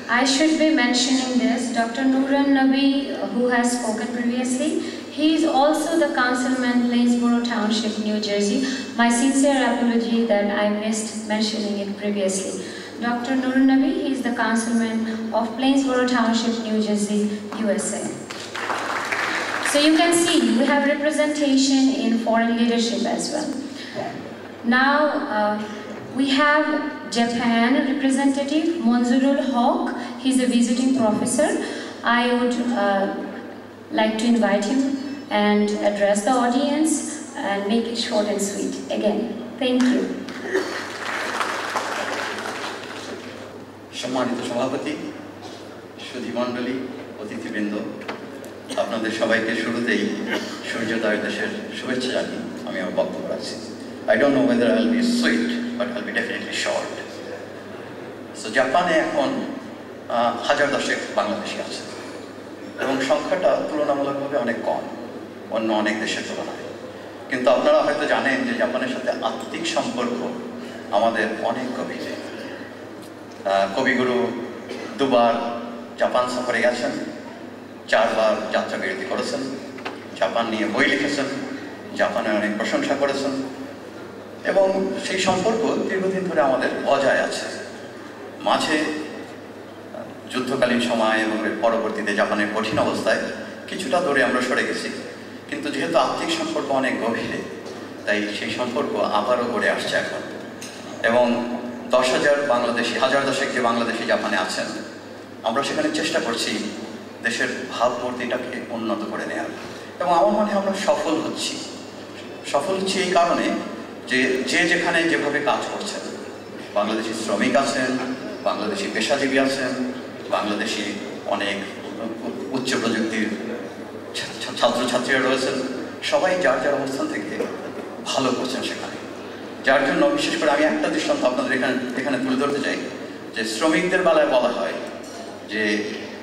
I should be mentioning this, Dr. Nooran Nabi, who has spoken previously, he is also the councilman, Plainsboro Township, New Jersey. My sincere apology that I missed mentioning it previously. Dr. Nooran Nabi, he is the councilman of Plainsboro Township, New Jersey, USA. So you can see, we have representation in foreign leadership as well. Now, we have Japan representative, Monzurul Haq. He's a visiting professor. I would like to invite him and address the audience and make it short and sweet. Again, thank you. সম্মানিত সভাপতি, সুধী মণ্ডলী, অতিথিবৃন্দ, আপনাদের সবাইকে শুরুতেই সূর্যোদয় দেশের শুভেচ্ছা জানিয়ে আমি আমার বক্তব্য রাখছি। I don't know whether I'll be sweet, but I'll be definitely short. So জাপানে এখন 1010 বাংলাদেশি আছে এবং সংখ্যাটা তুলনামূলকভাবে অনেক কম অন্য অনেক দেশের তুলনায়। কিন্তু আপনারা হয়তো জানেন যে জাপানের সাথে আত্মিক সম্পর্ক আমাদের অনেক গভীর। কবিগুরু দুবার জাপান সফরে গেছেন, 4 বার যাত্রা বিরতি করেছেন, জাপান নিয়ে বই লিখেছেন, জাপানের অনেক প্রশংসা করেছেন এবং সেই সম্পর্ক দীর্ঘদিন ধরে আমাদের বজায় আছে। মাঝে যুদ্ধকালীন সময় এবং পরবর্তীতে জাপানের কঠিন অবস্থায় কিছুটা দূরে আমরা সরে গেছি, কিন্তু যেহেতু আত্মিক সম্পর্ক অনেক গভীরে, তাই সেই সম্পর্ক আবারও গড়ে আসছে এখন। এবং 10,000 বাংলাদেশি, 1010 যে বাংলাদেশি জাপানে আছেন, আমরা সেখানে চেষ্টা করছি দেশের ভাবমূর্তিটাকে উন্নত করে নেওয়ার। এবং আমার মনে হয় আমরা সফল হচ্ছি এই কারণে যে যেখানে যেভাবে কাজ করছেন, বাংলাদেশি শ্রমিক আছেন, বাংলাদেশি পেশাজীবী আছেন, বাংলাদেশি অনেক উচ্চ প্রযুক্তির ছাত্রছাত্রীরা রয়েছেন, সবাই যার যার অবস্থান থেকে ভালো করছেন সেখানে। যার জন্য বিশেষ করে আমি একটা দৃষ্টান্ত আপনাদের এখানে তুলে ধরতে চাই যে শ্রমিকদের বেলায় বলা হয় যে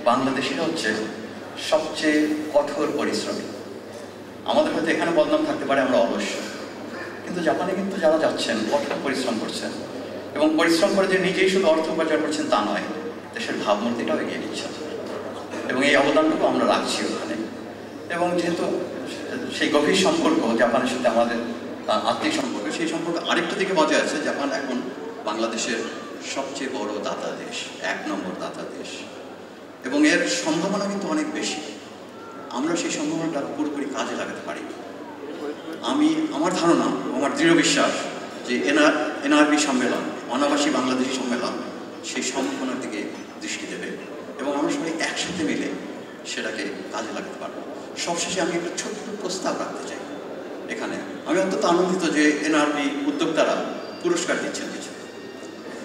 বাংলাদেশিরা হচ্ছে সবচেয়ে কঠোর পরিশ্রমী। আমাদের হয়তো এখানে বদনাম থাকতে পারে আমরা অলস্য, কিন্তু জাপানে কিন্তু যারা যাচ্ছেন কঠোর পরিশ্রম করছেন এবং পরিশ্রম করে যে নিজেই শুধু অর্থ উপার্জন করছেন তা নয়, দেশের ভাবমূর্তিটাও এগিয়ে নিচ্ছেন এবং এই অবদানটুকু আমরা রাখছি ওখানে। এবং যেহেতু সেই গভীর সম্পর্ক জাপানের সাথে আমাদের আত্মিক সম্পর্ক, সেই সম্পর্ক আরেকটা দিকে বজায় আছে। জাপান এখন বাংলাদেশের সবচেয়ে বড় দাতা দেশ, 1 নম্বর দাতা দেশ, এবং এর সম্ভাবনা কিন্তু অনেক বেশি। আমরা সেই সম্ভাবনাটা পুরোপুরি কাজে লাগাতে পারি। আমার ধারণা, আমার দৃঢ় বিশ্বাস যে এনআরবি সম্মেলন, অনাবাসী বাংলাদেশি সম্মেলন সেই সম্ভাবনার দিকে দৃষ্টি দেবে এবং আমরা সবাই একসাথে মিলে সেটাকে কাজে লাগাতে পারবো। সবশেষে আমি একটা ছোট্ট প্রস্তাব রাখতে চাই এখানে। আমি অত্যন্ত আনন্দিত যে এনআরবি উদ্যোক্তারা পুরস্কার দিচ্ছেন কিছু,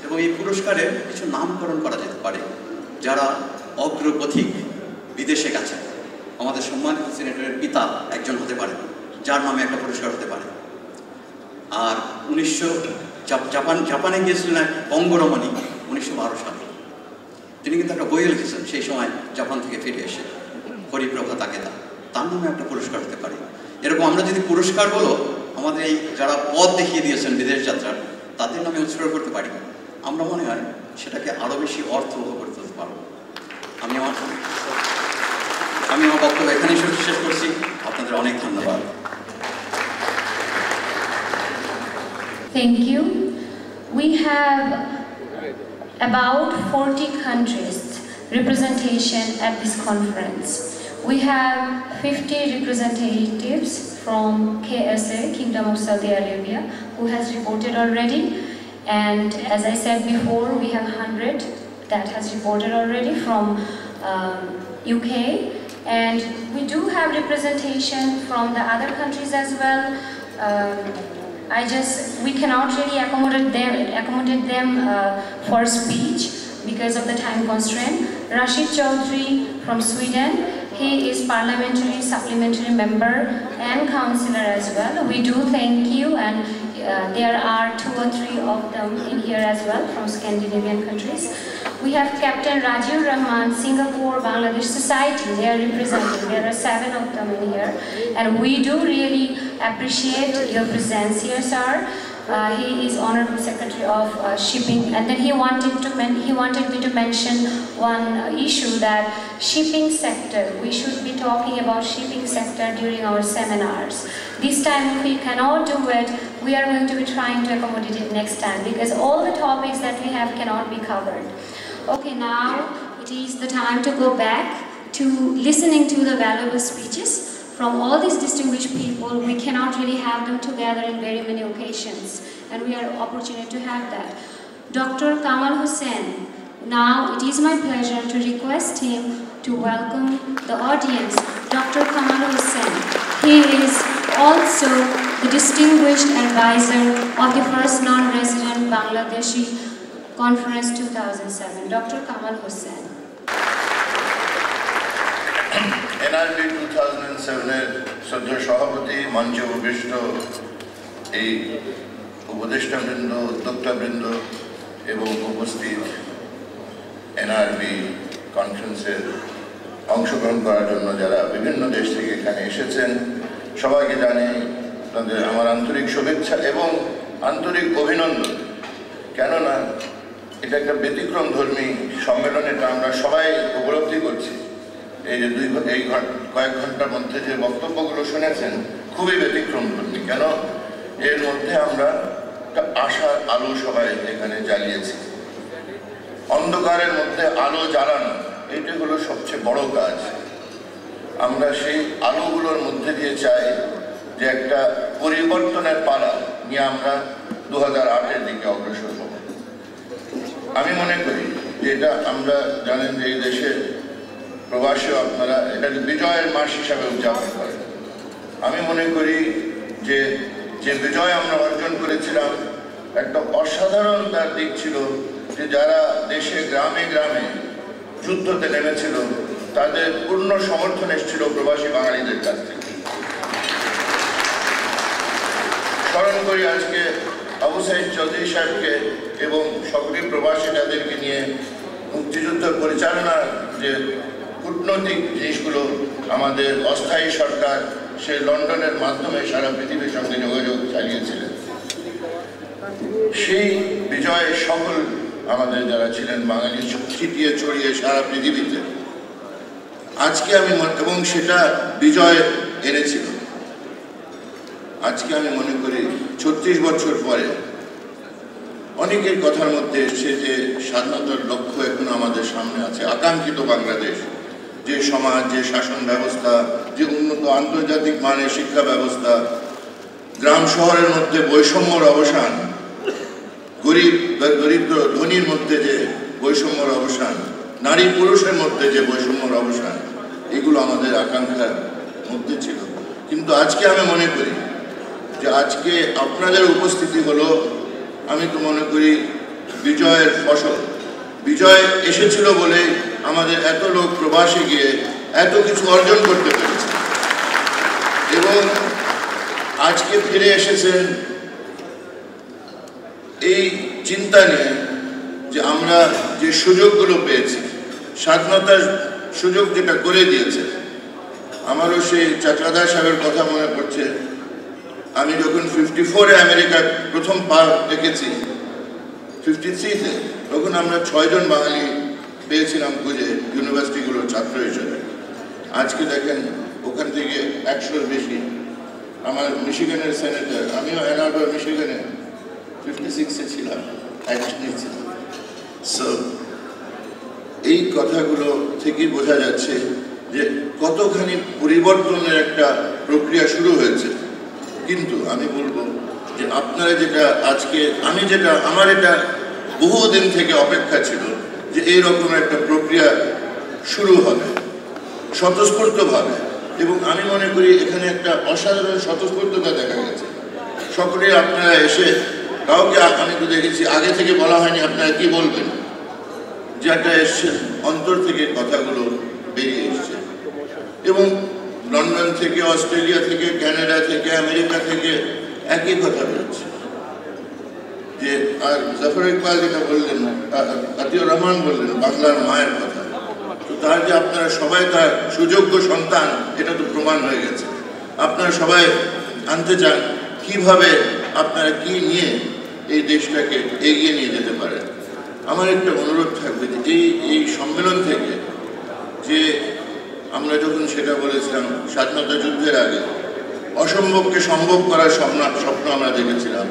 এবং এই পুরস্কারের কিছু নামকরণ করা যেতে পারে যারা অগ্রপথিক বিদেশে গেছেন। আমাদের সম্মানিত সিনেটরের পিতা একজন হতে পারে, যার নামে একটা পুরস্কার হতে পারে। আর জাপানে গিয়েছিলেন এক বঙ্গরমণী 1912 সালে। তিনি কিন্তু একটা বই লিখেছেন সেই সময় জাপান থেকে ফিরে এসে, হরিপ্রভা তাকেদা, তার নামে একটা পুরস্কার হতে পারে। এরকম আমরা যদি পুরস্কারগুলো আমাদের এই যারা পথ দেখিয়ে দিয়েছেন বিদেশ যাত্রার, তাদের নামে উৎসর্গ করতে পারি, আমরা মনে হয় সেটাকে আরও বেশি অর্থবহ করে তুলতে পারবো। আমি আমার বক্তব্য এখানেই শেষ করছি। আপনাদের অনেক ধন্যবাদ। Thank you. We have about 40 countries representation at this conference. We have 50 representatives from KSA, Kingdom of Saudi Arabia, who has reported already. And as I said before, we have 100 that has reported already from UK. And we do have representation from the other countries as well. We cannot really accommodate them for speech because of the time constraint. Rashid Chaudhry from Sweden, he is parliamentary supplementary member and councillor as well. We do thank you, and there are 2 or 3 of them in here as well from Scandinavian countries. We have Captain Rajiv Rahman, Singapore Bangladesh Society. They are represented. There are 7 of them in here, and we do really appreciate your presence here, sir. He is Honorable Secretary of Shipping, and then he wanted me to mention one issue, that shipping sector. We should be talking about shipping sector during our seminars. This time, if we cannot do it, we are going to be trying to accommodate it next time, because all the topics that we have cannot be covered. Okay, now it is the time to go back to listening to the valuable speeches from all these distinguished people. We cannot really have them together in very many occasions, and we are fortunate to have that. Dr. Kamal Hussain, now it is my pleasure to request him to welcome the audience. Dr. Kamal Hussain, he is also the distinguished advisor of the first non-resident Bangladeshi Conference 2007. Dr. Kamal Hussain. NRB 2007-এর শ্রদ্ধেয় সভাপতি, মঞ্চে উপবিষ্ট এই উপদেষ্টাবৃন্দ, উদ্যোক্তাবৃন্দ এবং উপস্থিত NRB কনফারেন্সের অংশগ্রহণ করার জন্য যারা বিভিন্ন দেশ থেকে এখানে এসেছেন, সবাইকে জানাই তাদের আমার আন্তরিক শুভেচ্ছা এবং আন্তরিক অভিনন্দন। কেননা এটা একটা ব্যতিক্রমধর্মী সম্মেলন, এটা আমরা সবাই উপলব্ধি করছি। এই যে কয়েক ঘন্টার মধ্যে যে বক্তব্যগুলো শুনেছেন খুবই ব্যতিক্রমধর্মী। কেন এর মধ্যে আমরা একটা আশার আলো সবাই এখানে জ্বালিয়েছি। অন্ধকারের মধ্যে আলো জ্বালানো, এইটা হলো সবচেয়ে বড় কাজ। আমরা সেই আলোগুলোর মধ্যে দিয়ে চাই যে একটা পরিবর্তনের পালা নিয়ে আমরা 2008-এর দিকে অগ্রসর হব। আমি মনে করি যে এটা আমরা জানেন যে এই দেশে প্রবাসীও আপনারা এটাকে বিজয়ের মাস হিসাবে উদযাপন করেন। আমি মনে করি যে যে বিজয় আমরা অর্জন করেছিলাম, একটা অসাধারণ তার দিক ছিল যে যারা দেশে গ্রামে গ্রামে যুদ্ধতে নেমেছিল তাদের পূর্ণ সমর্থন এসেছিল প্রবাসী বাঙালিদের কাছ থেকে। স্মরণ করি আজকে আবু সাইদ চৌধুরী সাহেবকে এবং সকল প্রবাসী তাদেরকে নিয়ে মুক্তিযুদ্ধ পরিচালনার যে কূটনৈতিক জিনিসগুলো আমাদের অস্থায়ী সরকার সে লন্ডনের মাধ্যমে সারা পৃথিবীর সঙ্গে যোগাযোগ চালিয়েছিলেন। সেই বিজয়ে সকল আমাদের যারা ছিলেন বাঙালি ছিটিয়ে ছড়িয়ে সারা পৃথিবীতে আজকে আমি এবং সেটা বিজয় এনেছিল। আজকে আমি মনে করি 36 বছর পরে অনেকের কথার মধ্যে এসছে যে স্বাধীনতার লক্ষ্য এখন আমাদের সামনে আছে, আকাঙ্ক্ষিত বাংলাদেশ, যে সমাজ, যে শাসন ব্যবস্থা, যে উন্নত আন্তর্জাতিক মানের শিক্ষা ব্যবস্থা, গ্রাম শহরের মধ্যে বৈষম্যর অবসান, গরিব দরিদ্র ধনীর মধ্যে যে বৈষম্যর অবসান, নারী পুরুষের মধ্যে যে বৈষম্যর অবসান, এগুলো আমাদের আকাঙ্ক্ষার মধ্যে ছিল। কিন্তু আজকে আমি মনে করি যে আজকে আপনাদের উপস্থিতি হলো, আমি তো মনে করি বিজয়ের ফসল। বিজয় এসেছিল বলে আমাদের এত লোক প্রবাসে গিয়ে এত কিছু অর্জন করতে পেরেছে এবং আজকে ফিরে এসেছেন এই চিন্তা নিয়ে যে আমরা যে সুযোগগুলো পেয়েছি, স্বাধীনতার সুযোগ যেটা করে দিয়েছে। আমারও সেই চাকলাদার সাহেবের কথা মনে পড়ছে। আমি যখন 54-এ আমেরিকায় প্রথম পা রেখেছি, 53-তে, তখন আমরা 6 জন বাঙালি পেয়েছিলাম খুঁজে ইউনিভার্সিটিগুলোর ছাত্র হিসেবে। আজকে দেখেন ওখান থেকে 100-এর বেশি। আমার মিশিগানের সেনেটর, আমিও অ্যান আরবার মিশিগানে 56-এ ছিলাম, একজনই ছিলাম। সো এই কথাগুলো থেকেই বোঝা যাচ্ছে যে কতখানি পরিবর্তনের একটা প্রক্রিয়া শুরু হয়েছে। কিন্তু আমি বলবো যে আপনারা যেটা আজকে আমার এটা বহুদিন থেকে অপেক্ষা ছিল যে এইরকম একটা প্রক্রিয়া শুরু হবে স্বতঃস্ফূর্তভাবে, এবং আমি মনে করি এখানে একটা অসাধারণ স্বতঃস্ফূর্ততা দেখা গেছে। সকলে আপনারা এসে, কাউকে আমি তো দেখেছি আগে থেকে বলা হয়নি আপনারা কি বলবেন, যেটা এসছে অন্তর থেকে কথাগুলো বেরিয়ে এসছে। এবং লন্ডন থেকে, অস্ট্রেলিয়া থেকে, কানাডা থেকে, আমেরিকা থেকে একই কথা বেরোচ্ছে যে, আর জাফর ইকবাল যেটা বললেন, আতিউর রহমান বললেন বাংলার মায়ের কথা, তো তার যে আপনারা সবাই তার সুযোগ্য সন্তান এটা তো প্রমাণ হয়ে গেছে। আপনারা সবাই আনতে চান কিভাবে আপনারা কি নিয়ে এই দেশটাকে এগিয়ে নিয়ে যেতে পারেন। আমার একটা অনুরোধ থাকবে যে এই সম্মেলন থেকে যে আমরা যখন সেটা বলেছিলাম স্বাধীনতা যুদ্ধের আগে, অসম্ভবকে সম্ভব করার স্বপ্ন আমরা দেখেছিলাম।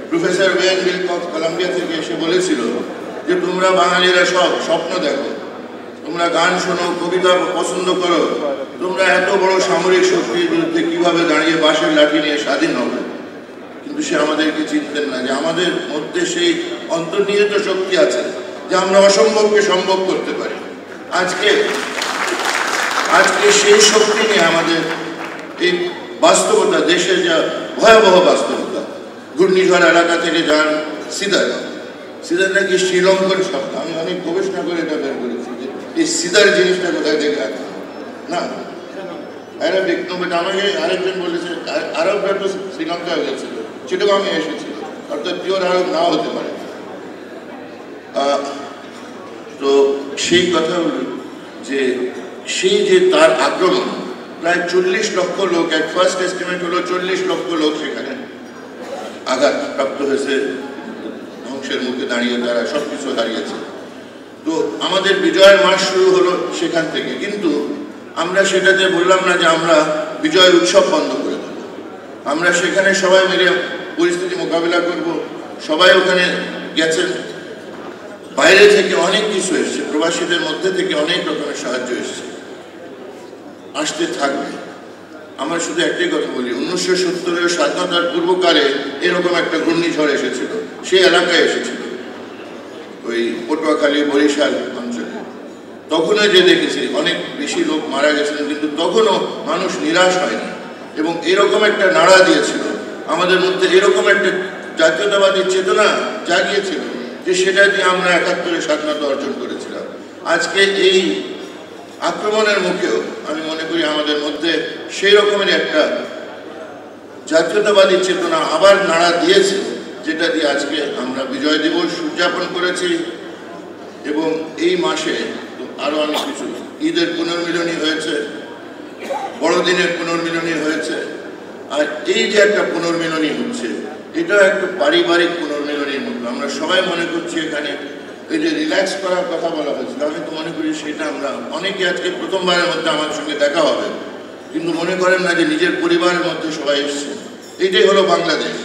প্রফেসর ওয়েন উইলকক্স কলম্বিয়া থেকে এসে বলেছিল যে তোমরা বাঙালিরা সব স্বপ্ন দেখো, তোমরা গান শোনো, কবিতা পছন্দ করো, তোমরা এত বড় সামরিক শক্তির বিরুদ্ধে কিভাবে দাঁড়িয়ে বাঁশের লাঠি নিয়ে স্বাধীন হবে। কিন্তু সে আমাদেরকে চিনতেন না যে আমাদের মধ্যে সেই অন্তর্নিহিত শক্তি আছে যে আমরা অসম্ভবকে সম্ভব করতে পারি। আজকে সেই শক্তি নিয়ে আমাদের এই বাস্তবতা, দেশের যা ভয়াবহ বাস্তবতা, ঘূর্ণিঝড় এলাকা থেকে যান সিদার নাকি শ্রীলঙ্কার শব্দ। আমি অনেক গবেষণা করে এটা বের করেছি যে এই সিদার জিনিসটা কোথায় দেখে আছে না, অ্যারাবিক নোবেট। আমাকে আরেকজন বলেছে আরবরা তো শ্রীলঙ্কা গেছিল, সেটাও আমি এসেছিল, অর্থাৎ পিওর আরব নাও হতে পারে। তো সেই কথা হলো যে সেই যে তার আক্রমণ, প্রায় 40 লক্ষ লোক, এক ফার্স্ট এস্টিমেট হলো 40 লক্ষ লোক সেখানে আঘাতপ্রাপ্ত হয়েছে, ধ্বংসের মুখে দাঁড়িয়ে তারা সবকিছু হারিয়েছে। তো আমাদের বিজয়ের মাস শুরু হলো সেখান থেকে। কিন্তু আমরা সেটাতে বললাম না যে আমরা বিজয়ের উৎসব বন্ধ করে দেব। আমরা সেখানে সবাই মিলে পরিস্থিতি মোকাবিলা করব। সবাই ওখানে গেছেন, বাইরে থেকে অনেক কিছু এসছে, প্রবাসীদের মধ্যে থেকে অনেক রকমের সাহায্য এসছে, আসতে থাকবে। আমরা শুধু একটাই কথা বলি, 1970-এর স্বাধীনতার পূর্বকালে এরকম একটা ঘূর্ণিঝড় এসেছিল, সেই এলাকায় এসেছিল, ওই পটুয়াখালী বরিশাল অঞ্চলে। তখনও যে দেখেছি অনেক বেশি লোক মারা গেছিলেন, কিন্তু তখনও মানুষ নিরাশ হয়নি এবং এরকম একটা নাড়া দিয়েছিল আমাদের মধ্যে, এরকম একটা জাতীয়তাবাদী চেতনা জাগিয়েছিল যে সেটা দিয়ে আমরা 71-এ স্বাধীনতা অর্জন করেছিলাম। আজকে এই আক্রমণের মুখেও আমি মনে করি আমাদের মধ্যে সেই রকমের একটা জাতীয়তাবাদী চেতনা আবার নাড়া দিয়েছে যেটা দিয়ে আজকে আমরা বিজয় দিবস উদযাপন করেছি এবং এই মাসে আরও অনেক কিছু ঈদের পুনর্মিলনী হয়েছে, বড়দিনের পুনর্মিলনী হয়েছে। আর এই যে একটা পুনর্মিলনী হচ্ছে, এটা একটা পারিবারিক পুনর্মিলনীর মতো। আমরা সবাই মনে করছি এখানে এই যে রিল্যাক্স করার কথা বলা হয়েছিল, আমি তো মনে করি সেটা আমরা অনেকে আজকে প্রথমবারের মধ্যে আমার সঙ্গে দেখা হবে, কিন্তু মনে করেন না যে নিজের পরিবারের মধ্যে সবাই এসছে। এটাই হলো বাংলাদেশ।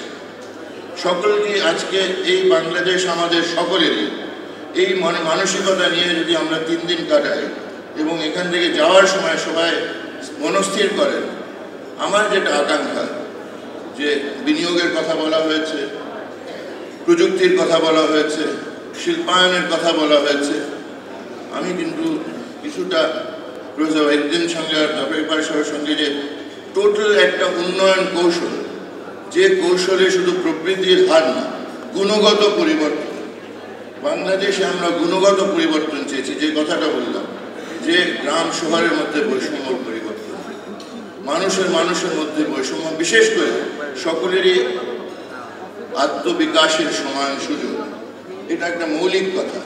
সকলকে আজকে এই বাংলাদেশ আমাদের সকলেরই। এই মানসিকতা নিয়ে যদি আমরা 3 দিন কাটাই এবং এখান থেকে যাওয়ার সময় সবাই মনস্থির করেন, আমার যেটা আকাঙ্ক্ষা যে বিনিয়োগের কথা বলা হয়েছে, প্রযুক্তির কথা বলা হয়েছে, শিল্পায়নের কথা বলা হয়েছে, আমি কিন্তু কিছুটা প্রফেসর একদিন সঙ্গে আর জাফর সাহেবের সঙ্গে যে টোটাল একটা উন্নয়ন কৌশল, যে কৌশলে শুধু প্রবৃদ্ধির হার না, গুণগত পরিবর্তন। বাংলাদেশে আমরা গুণগত পরিবর্তন চেয়েছি, যে কথাটা বললাম যে গ্রাম শহরের মধ্যে বৈষম্য পরিবর্তন, মানুষের মধ্যে বৈষম্য, বিশেষ করে সকলেরই আত্মবিকাশের সমান সুযোগ, এটা একটা মৌলিক কথা।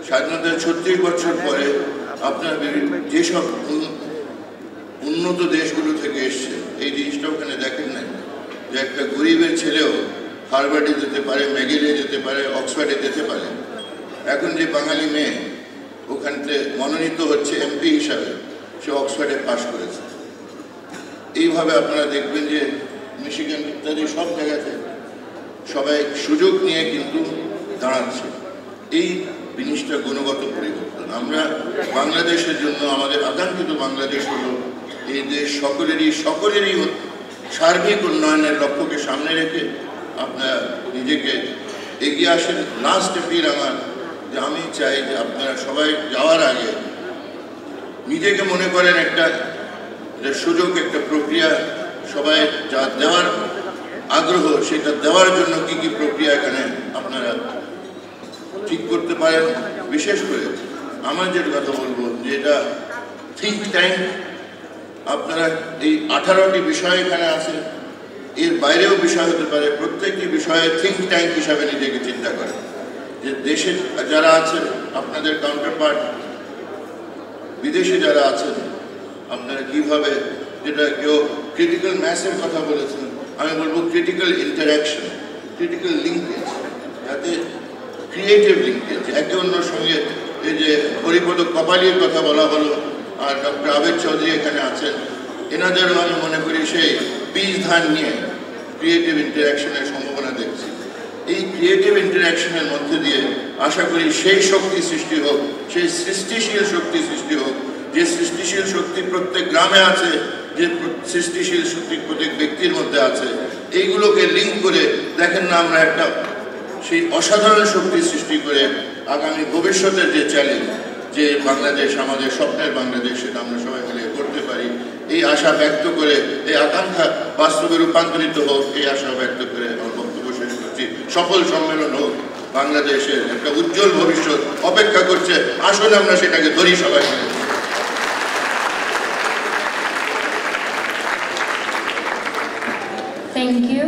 স্বাধীনতার 36 বছর পরে আপনার যেসব উন্নত দেশগুলো থেকে এসছে, এই জিনিসটা ওখানে দেখেন নাই যে একটা গরিবের ছেলেও হার্ভার্ডে যেতে পারে, ম্যাগিলে যেতে পারে, অক্সফোর্ডে যেতে পারে। এখন যে বাঙালি মেয়ে ওখানতে মনোনীত হচ্ছে এমপি হিসাবে, সে অক্সফোর্ডে পাশ করেছে। এইভাবে আপনারা দেখবেন যে মিশিগান ইত্যাদি সব জায়গাতে সবাই সুযোগ নিয়ে কিন্তু দাঁড়াচ্ছে। এই জিনিসটা গুণগত পরিবর্তন। আমরা বাংলাদেশের জন্য, আমাদের আকাঙ্ক্ষিত বাংলাদেশ হলো এই দেশ সকলেরই সার্বিক উন্নয়নের লক্ষ্যকে সামনে রেখে আপনারা নিজেকে এগিয়ে আসেন। লাস্ট অ্যাপিল আমার যে আমি চাই যে আপনারা সবাই যাওয়ার আগে নিজেকে মনে করেন একটা সুযোগ, একটা প্রক্রিয়া, সবাই যা দেওয়ার আগ্রহ সেটা দেওয়ার জন্য কি কি প্রক্রিয়া এখানে আপনারা ঠিক করতে পারেন। বিশেষ করে আমার যেটা কথা বলবো যে এটা থিঙ্ক ট্যাঙ্ক, আপনারা এই 18টি বিষয় এখানে আছে, এর বাইরেও বিষয় হতে পারে, প্রত্যেকটি বিষয়ে থিঙ্ক ট্যাঙ্ক হিসাবে নিজেকে চিন্তা করেন যে দেশে যারা আছেন আপনাদের কাউন্টারপার্ট, বিদেশে যারা আছেন আপনারা কিভাবে, যেটা কেউ ক্রিটিক্যাল ম্যাসের কথা বলেছেন, আমি বলবো ক্রিটিক্যাল ইন্টারাকশন, ক্রিটিক্যাল লিঙ্কেজ, যাতে ক্রিয়েটিভ লিঙ্কেজ একে অন্যর সঙ্গে। এই যে হরিপদ কপালির কথা বলা হলো, আর ডক্টর আবেদ চৌধুরী এখানে আছেন, এনাদেরও আমি মনে করি সেই বীজ ধান নিয়ে ক্রিয়েটিভ ইন্টারাকশনের সম্ভাবনা দেখছি। এই ক্রিয়েটিভ ইন্টারাকশনের মধ্যে দিয়ে আশা করি সেই শক্তি সৃষ্টি হোক, সেই সৃষ্টিশীল শক্তি সৃষ্টি হোক, যে সৃষ্টিশীল শক্তি প্রত্যেক গ্রামে আছে, যে সৃষ্টিশীল শক্তি প্রত্যেক ব্যক্তির মধ্যে আছে। এইগুলোকে লিঙ্ক করে দেখেন না আমরা একটা সেই অসাধারণ শক্তি সৃষ্টি করে আগামী ভবিষ্যতের যে চ্যালেঞ্জ, যে বাংলাদেশ আমাদের স্বপ্নের বাংলাদেশ, সেটা আমরা সবাই মিলে করতে পারি। এই আশা ব্যক্ত করে, এই আকাঙ্ক্ষা বাস্তবে রূপান্তরিত হোক, এই আশা ব্যক্ত করে আমার বক্তব্য শেষ করছি। সফল সম্মেলন হোক, বাংলাদেশের একটা উজ্জ্বল ভবিষ্যৎ অপেক্ষা করছে, আসলে আমরা সেটাকে ধরি সবাই মিলে। Thank you.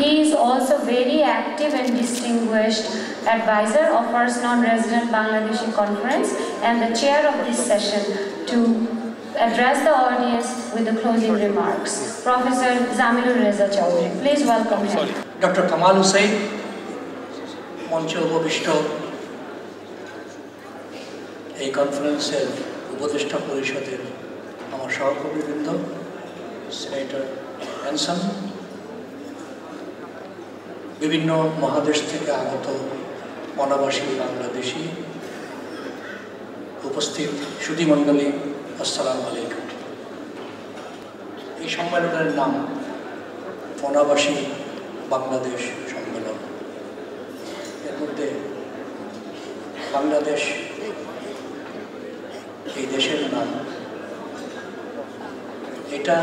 He is also very active and distinguished advisor of First Non-Resident Bangladeshi Conference and the chair of this session to address the audience with the closing remarks. Professor Zamilur Reza Chaudhry. Please welcome him. Dr. Kamal Hussain, মঞ্চে উপবিষ্ট এই কনফারেন্সের উপদেষ্টা পরিষদের আমার সহকর্মীবৃন্দ, senator Hanson, বিভিন্ন মহাদেশ থেকে আগত অনাবাসী বাংলাদেশি, উপস্থিত সুধীমণ্ডলী, আসসালামু আলাইকুম। এই সম্মেলনের নাম অনাবাসী বাংলাদেশ সম্মেলন। এর মধ্যে বাংলাদেশ এই দেশের নাম, এটা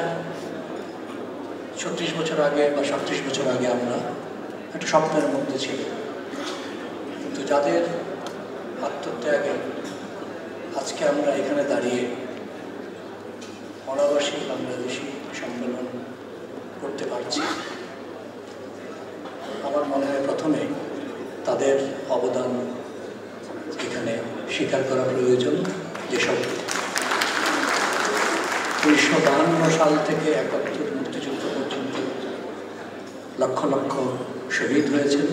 36 বছর আগে বা 37 বছর আগে আমরা একটা স্বপ্নের মধ্যে ছিল, কিন্তু যাদের আত্মত্যাগে আজকে আমরা এখানে দাঁড়িয়ে অনাবাসী বাংলাদেশি সম্মেলন করতে পারছি, আমার মনে হয় প্রথমে তাদের অবদান এখানে স্বীকার করা প্রয়োজন। যেসব 1952 সাল থেকে 71 মুক্তিযুদ্ধ পর্যন্ত লক্ষ লক্ষ শহীদ হয়েছেন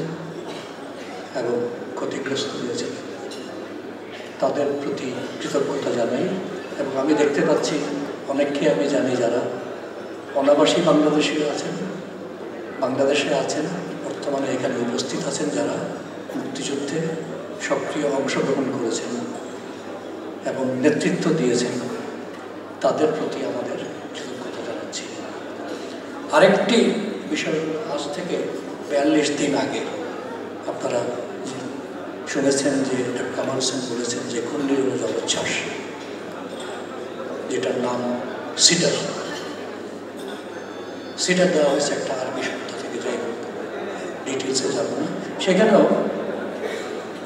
এবং ক্ষতিগ্রস্ত হয়েছেন, তাদের প্রতি কৃতজ্ঞতা জানাই। এবং আমি দেখতে পাচ্ছি অনেককে আমি জানি যারা অনাবাসী বাংলাদেশে আছেন, বর্তমানে এখানে উপস্থিত আছেন, যারা মুক্তিযুদ্ধে সক্রিয় অংশগ্রহণ করেছেন এবং নেতৃত্ব দিয়েছেন, তাদের প্রতি আমাদের কৃতজ্ঞতা জানাচ্ছি। আরেকটি বিষয়, আজ থেকে 42 দিন আগে আপনারা শুনেছেন যে ডক্টর কামাল হোসেন বলেছেন যে ঘূর্ণিঝড় জলোচ্ছ্বাস, যেটার নাম সিডার দেওয়া হয়েছে একটা আরবি শব্দ থেকে, যাই হোক ডিটেলসে যাব না। সেখানেও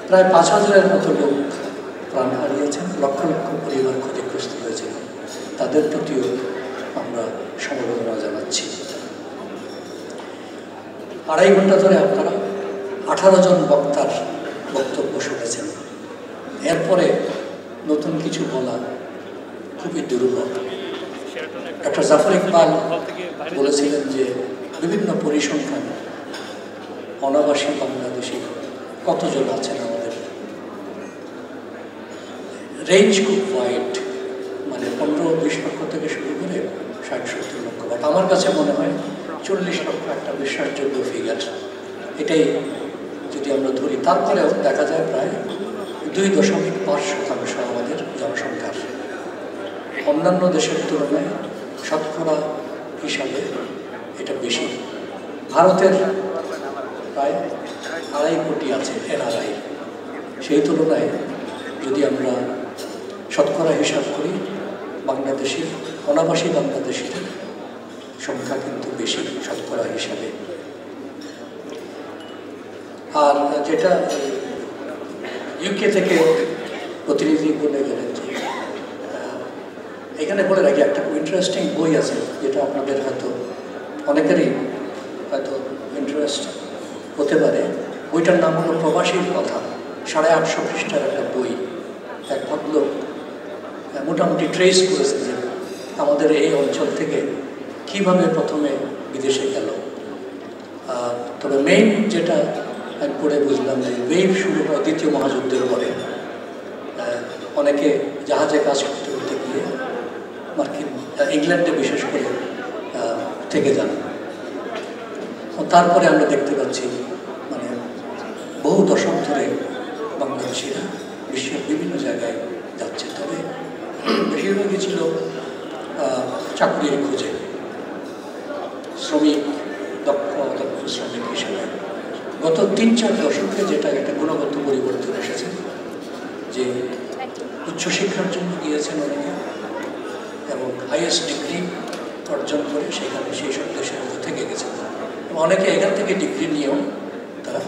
প্রায় 5000-এর মতো লোক প্রাণ হারিয়েছেন, লক্ষ লক্ষ পরিবার ক্ষতিগ্রস্ত হয়েছে, তাদের প্রতিও আমরা সমবেদনা জানাচ্ছি। 2.5 ঘন্টা ধরে আপনারা 18 জন বক্তার বক্তব্য শুনেছেন। এরপরে নতুন কিছু বলা খুবই দুর্লভ। ডক্টর জাফর ইকবাল বলেছিলেন যে বিভিন্ন পরিসংখ্যান অনাবাসী বাংলাদেশি কতজন আছেন আমাদের, রেঞ্জ খুব ওয়াইড, মানে 15-20 লক্ষ থেকে শুরু করে 60-70 লক্ষ। বাট আমার কাছে মনে হয় 40 লক্ষ একটা বিশ্বাসযোগ্য ফিগার। এটাই যদি আমরা ধরি, তারপরেও দেখা যায় প্রায় 2.5% আমাদের জনসংখ্যার। অন্যান্য দেশের তুলনায় শতকরা হিসাবে এটা বেশি। ভারতের প্রায় 2.5 কোটি আছে এনআরআই, সেই তুলনায় যদি আমরা শতকরা হিসাব করি, বাংলাদেশের অনাবাসী বাংলাদেশিদের সংখ্যা কিন্তু বেশি শতকরা হিসাবে। আর যেটা ইউকে থেকে প্রতিনিধি বলে গেলেন, এখানে বলে রাখি একটা খুব ইন্টারেস্টিং বই আছে, যেটা আপনাদের হয়তো অনেকেরই হয়তো ইন্টারেস্ট হতে পারে। বইটার নাম হলো প্রবাসীর কথা, 850 পৃষ্ঠার একটা বই। এক ভদ্রলোক মোটামুটি ট্রেস করেছে যে আমাদের এই অঞ্চল থেকে কীভাবে প্রথমে বিদেশে গেল। তবে মেইন যেটা আমি পড়ে বুঝলাম যে ওয়েভ শুরু হয় দ্বিতীয় মহাযুদ্ধের পরে। অনেকে জাহাজে কাজ করতে করতে গিয়ে মার্কিন ইংল্যান্ডে বিশেষ করে থেকে যান। তারপরে আমরা দেখতে পাচ্ছি মানে বহু দশক ধরে বাংলাদেশিরা বিশ্বের বিভিন্ন জায়গায় যাচ্ছে। তবে বেশিরভাগই ছিল চাকরির খোঁজে, শ্রমিক, দক্ষ শ্রমিক হিসেবে। গত 3-4 দশকে যেটা একটা গুণগত পরিবর্তন এসেছে, যে উচ্চশিক্ষার জন্য গিয়েছেন অনেকে এবং হাইয়েস্ট ডিগ্রি অর্জন করে সেখানে সেই সব দেশের মধ্যে থেকে গেছেন। অনেকে এখান থেকে ডিগ্রি নিয়েও তারা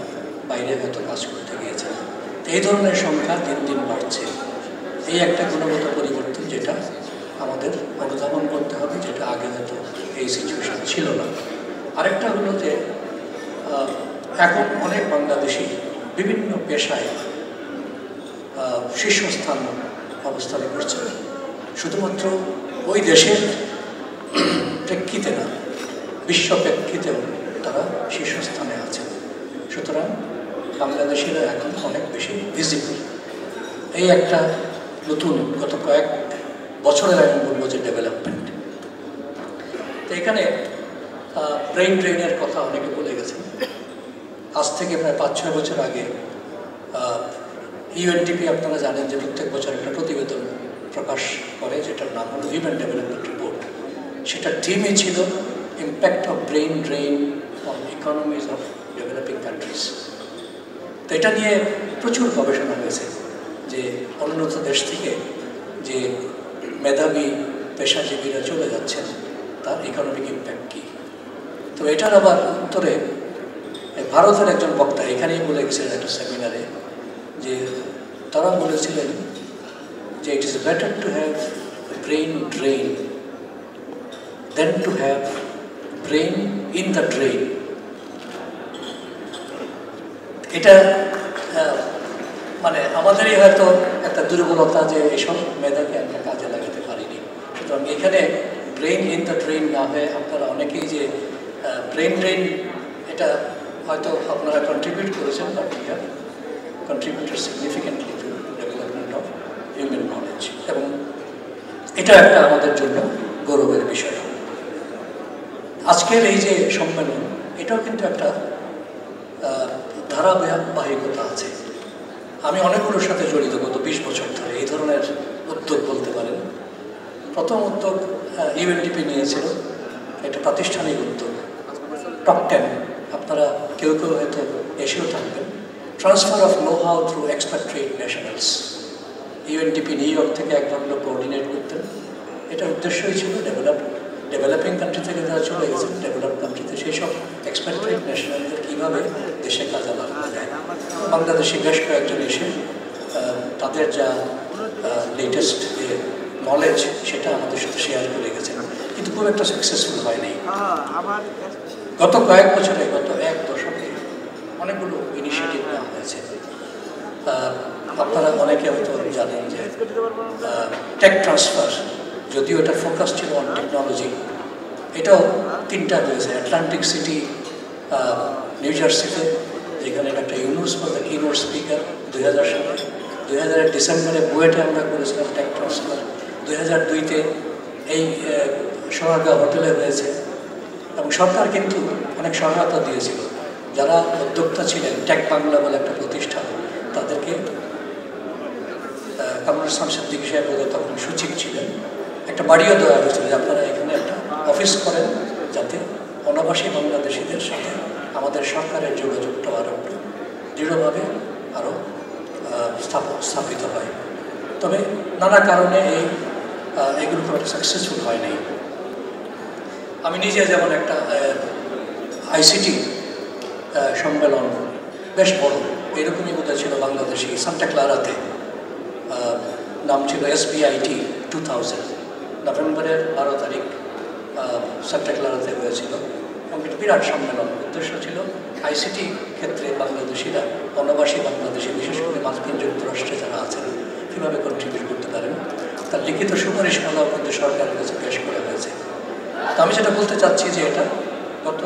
বাইরে হয়তো কাজ করতে গিয়েছেন। এই ধরনের সংখ্যা দিন দিন বাড়ছে। এই একটা গুণগত পরিবর্তন যেটা আমাদের অনুধাবন করতে হবে, যেটা আগে হয়তো এই সিচুয়েশন ছিল না। আরেকটা হলো যে এখন অনেক বাংলাদেশি বিভিন্ন পেশায় শীর্ষস্থান অবস্থানে করছে, শুধুমাত্র ওই দেশের প্রেক্ষিতে না, বিশ্ব প্রেক্ষিতেও তারা শীর্ষস্থানে আছেন। সুতরাং বাংলাদেশিরা এখন অনেক বেশি ভিজিবল। এই একটা নতুন গত কয়েক বছরের আমি বলবো যে ডেভেলপমেন্ট। তো এখানে ব্রেইন ড্রেনের কথা অনেকে বলে গেছেন। আজ থেকে প্রায় 5-6 বছর আগে ইউএনডিপি আপনারা জানেন যে প্রত্যেক বছর একটা প্রতিবেদন প্রকাশ করে, যেটার নাম হলো হিউম্যান ডেভেলপমেন্ট রিপোর্ট। সেটার থিমই ছিল impact of brain drain on economies of developing countries. তো এটা নিয়ে প্রচুর গবেষণা হয়েছে যে উন্নত দেশ থেকে যে মেধাবী পেশাজীবীরা চলে যাচ্ছেন তার ইকোনমিক ইম্প্যাক্ট কী। তো এটার আবার উত্তরে ভারতের একজন বক্তা এখানেই বলে গেছিলেন একটা সেমিনারে, যে তারা বলেছিলেন যে it is better to have brain drain than to have brain in the drain. এটা মানে আমাদেরই হয়তো একটা দুর্বলতা যে এইসব মেধাকে আমরা কাজে লাগাতে পারিনি। সুতরাং এখানে ব্রেইন ইন দ্য ট্রেন না হয়ে আপনারা অনেকেই যে ব্রেইন ড্রেন এটা হয়তো আপনারা কন্ট্রিবিউট করেছেন, but you have contributed significantly to development of human knowledge, এবং এটা একটা আমাদের জন্য গৌরবের বিষয়। আজকের এই যে সম্মেলন, এটাও কিন্তু একটা ধারাবাহিকতা আছে। আমি অনেকগুলোর সাথে জড়িত গত 20 বছর ধরে এই ধরনের উদ্যোগ বলতে পারেন। প্রথম উদ্যোগ ইউএনডিপি নিয়েছিল, এটা প্রাতিষ্ঠানিক উদ্যোগ। টপ 10 আপনারা কেউ কেউ হয়তো এসেও থাকবেন, transfer of know how through expatriate nationals. UNDP New York থেকে একজন লোক কোঅর্ডিনেট করতেন। এটার উদ্দেশ্যই ছিল ডেভেলপিং কান্ট্রি থেকে যারা চলে গেছেন ডেভেলপ কান্ট্রিতে, সেই সব এক্সপাট্রিয়েট ন্যাশনালদের কীভাবে দেশে কাজে লাগানো যায়। বাংলাদেশি বেশ কয়েকজন এসে তাদের যা লেটেস্ট নলেজ সেটা আমাদের সাথে শেয়ার করে গেছেন, কিন্তু খুব একটা সাকসেসফুল হয়নি। গত কয়েক বছরে, গত এক দশকে অনেকগুলো ইনিশিয়েটিভ নেওয়া হয়েছে। আপনারা অনেকে হয়তো জানেন যে টেক ট্রান্সফার, যদিও এটা ফোকাস ছিল অন টেকনোলজি, এটাও 3টা হয়েছে। আটলান্টিক সিটি নিউ জার্সিতে, যেখানে একটা Yunus for the keynote speaker 2000 সালে, 2000 ডিসেম্বরে বুয়েটে আমরা করেছিলাম টেক ট্রান্সফার, 2002-তে এই সোনারগাঁও হোটেলে হয়েছে। এবং সরকার কিন্তু অনেক সহায়তা দিয়েছিল। যারা উদ্যোক্তা ছিলেন, টেক বাংলা বলে একটা প্রতিষ্ঠান, তাদেরকে কামরুল ইসলাম সিদ্দিকী সাহেব তখন সচিব ছিলেন, একটা বাড়িও দেওয়া হয়েছিল যে আপনারা এখানে একটা অফিস করেন, যাতে অনাবাসী বাংলাদেশিদের সাথে আমাদের সরকারের যোগাযোগটা আরও দৃঢ়ভাবে আরও স্থাপিত হয়। তবে নানা কারণে এগুলো খুব সাকসেসফুল হয়নি। আমি নিজে যেমন একটা আইসিটি সম্মেলন বেশ বড়, এরকমই বোধহয় ছিল বাংলাদেশি সান্টা ক্লারাতে, নাম ছিল SBIT 2000, নভেম্বরের 12 তারিখ সান্টা ক্লারাতে হয়েছিল। এবং একটা বিরাট সম্মেলন। উদ্দেশ্য ছিল আইসিটি ক্ষেত্রে বাংলাদেশিরা, অনাবাসী বাংলাদেশি, বিশেষ করে মার্কিন যুক্তরাষ্ট্রে যারা আছেন, কীভাবে কন্ট্রিবিউট করতে পারেন, তার লিখিত সুপারিশমালাও কিন্তু সরকারের কাছে পেশ করা হয়েছে। তো আমি যেটা বলতে চাচ্ছি যে এটা গত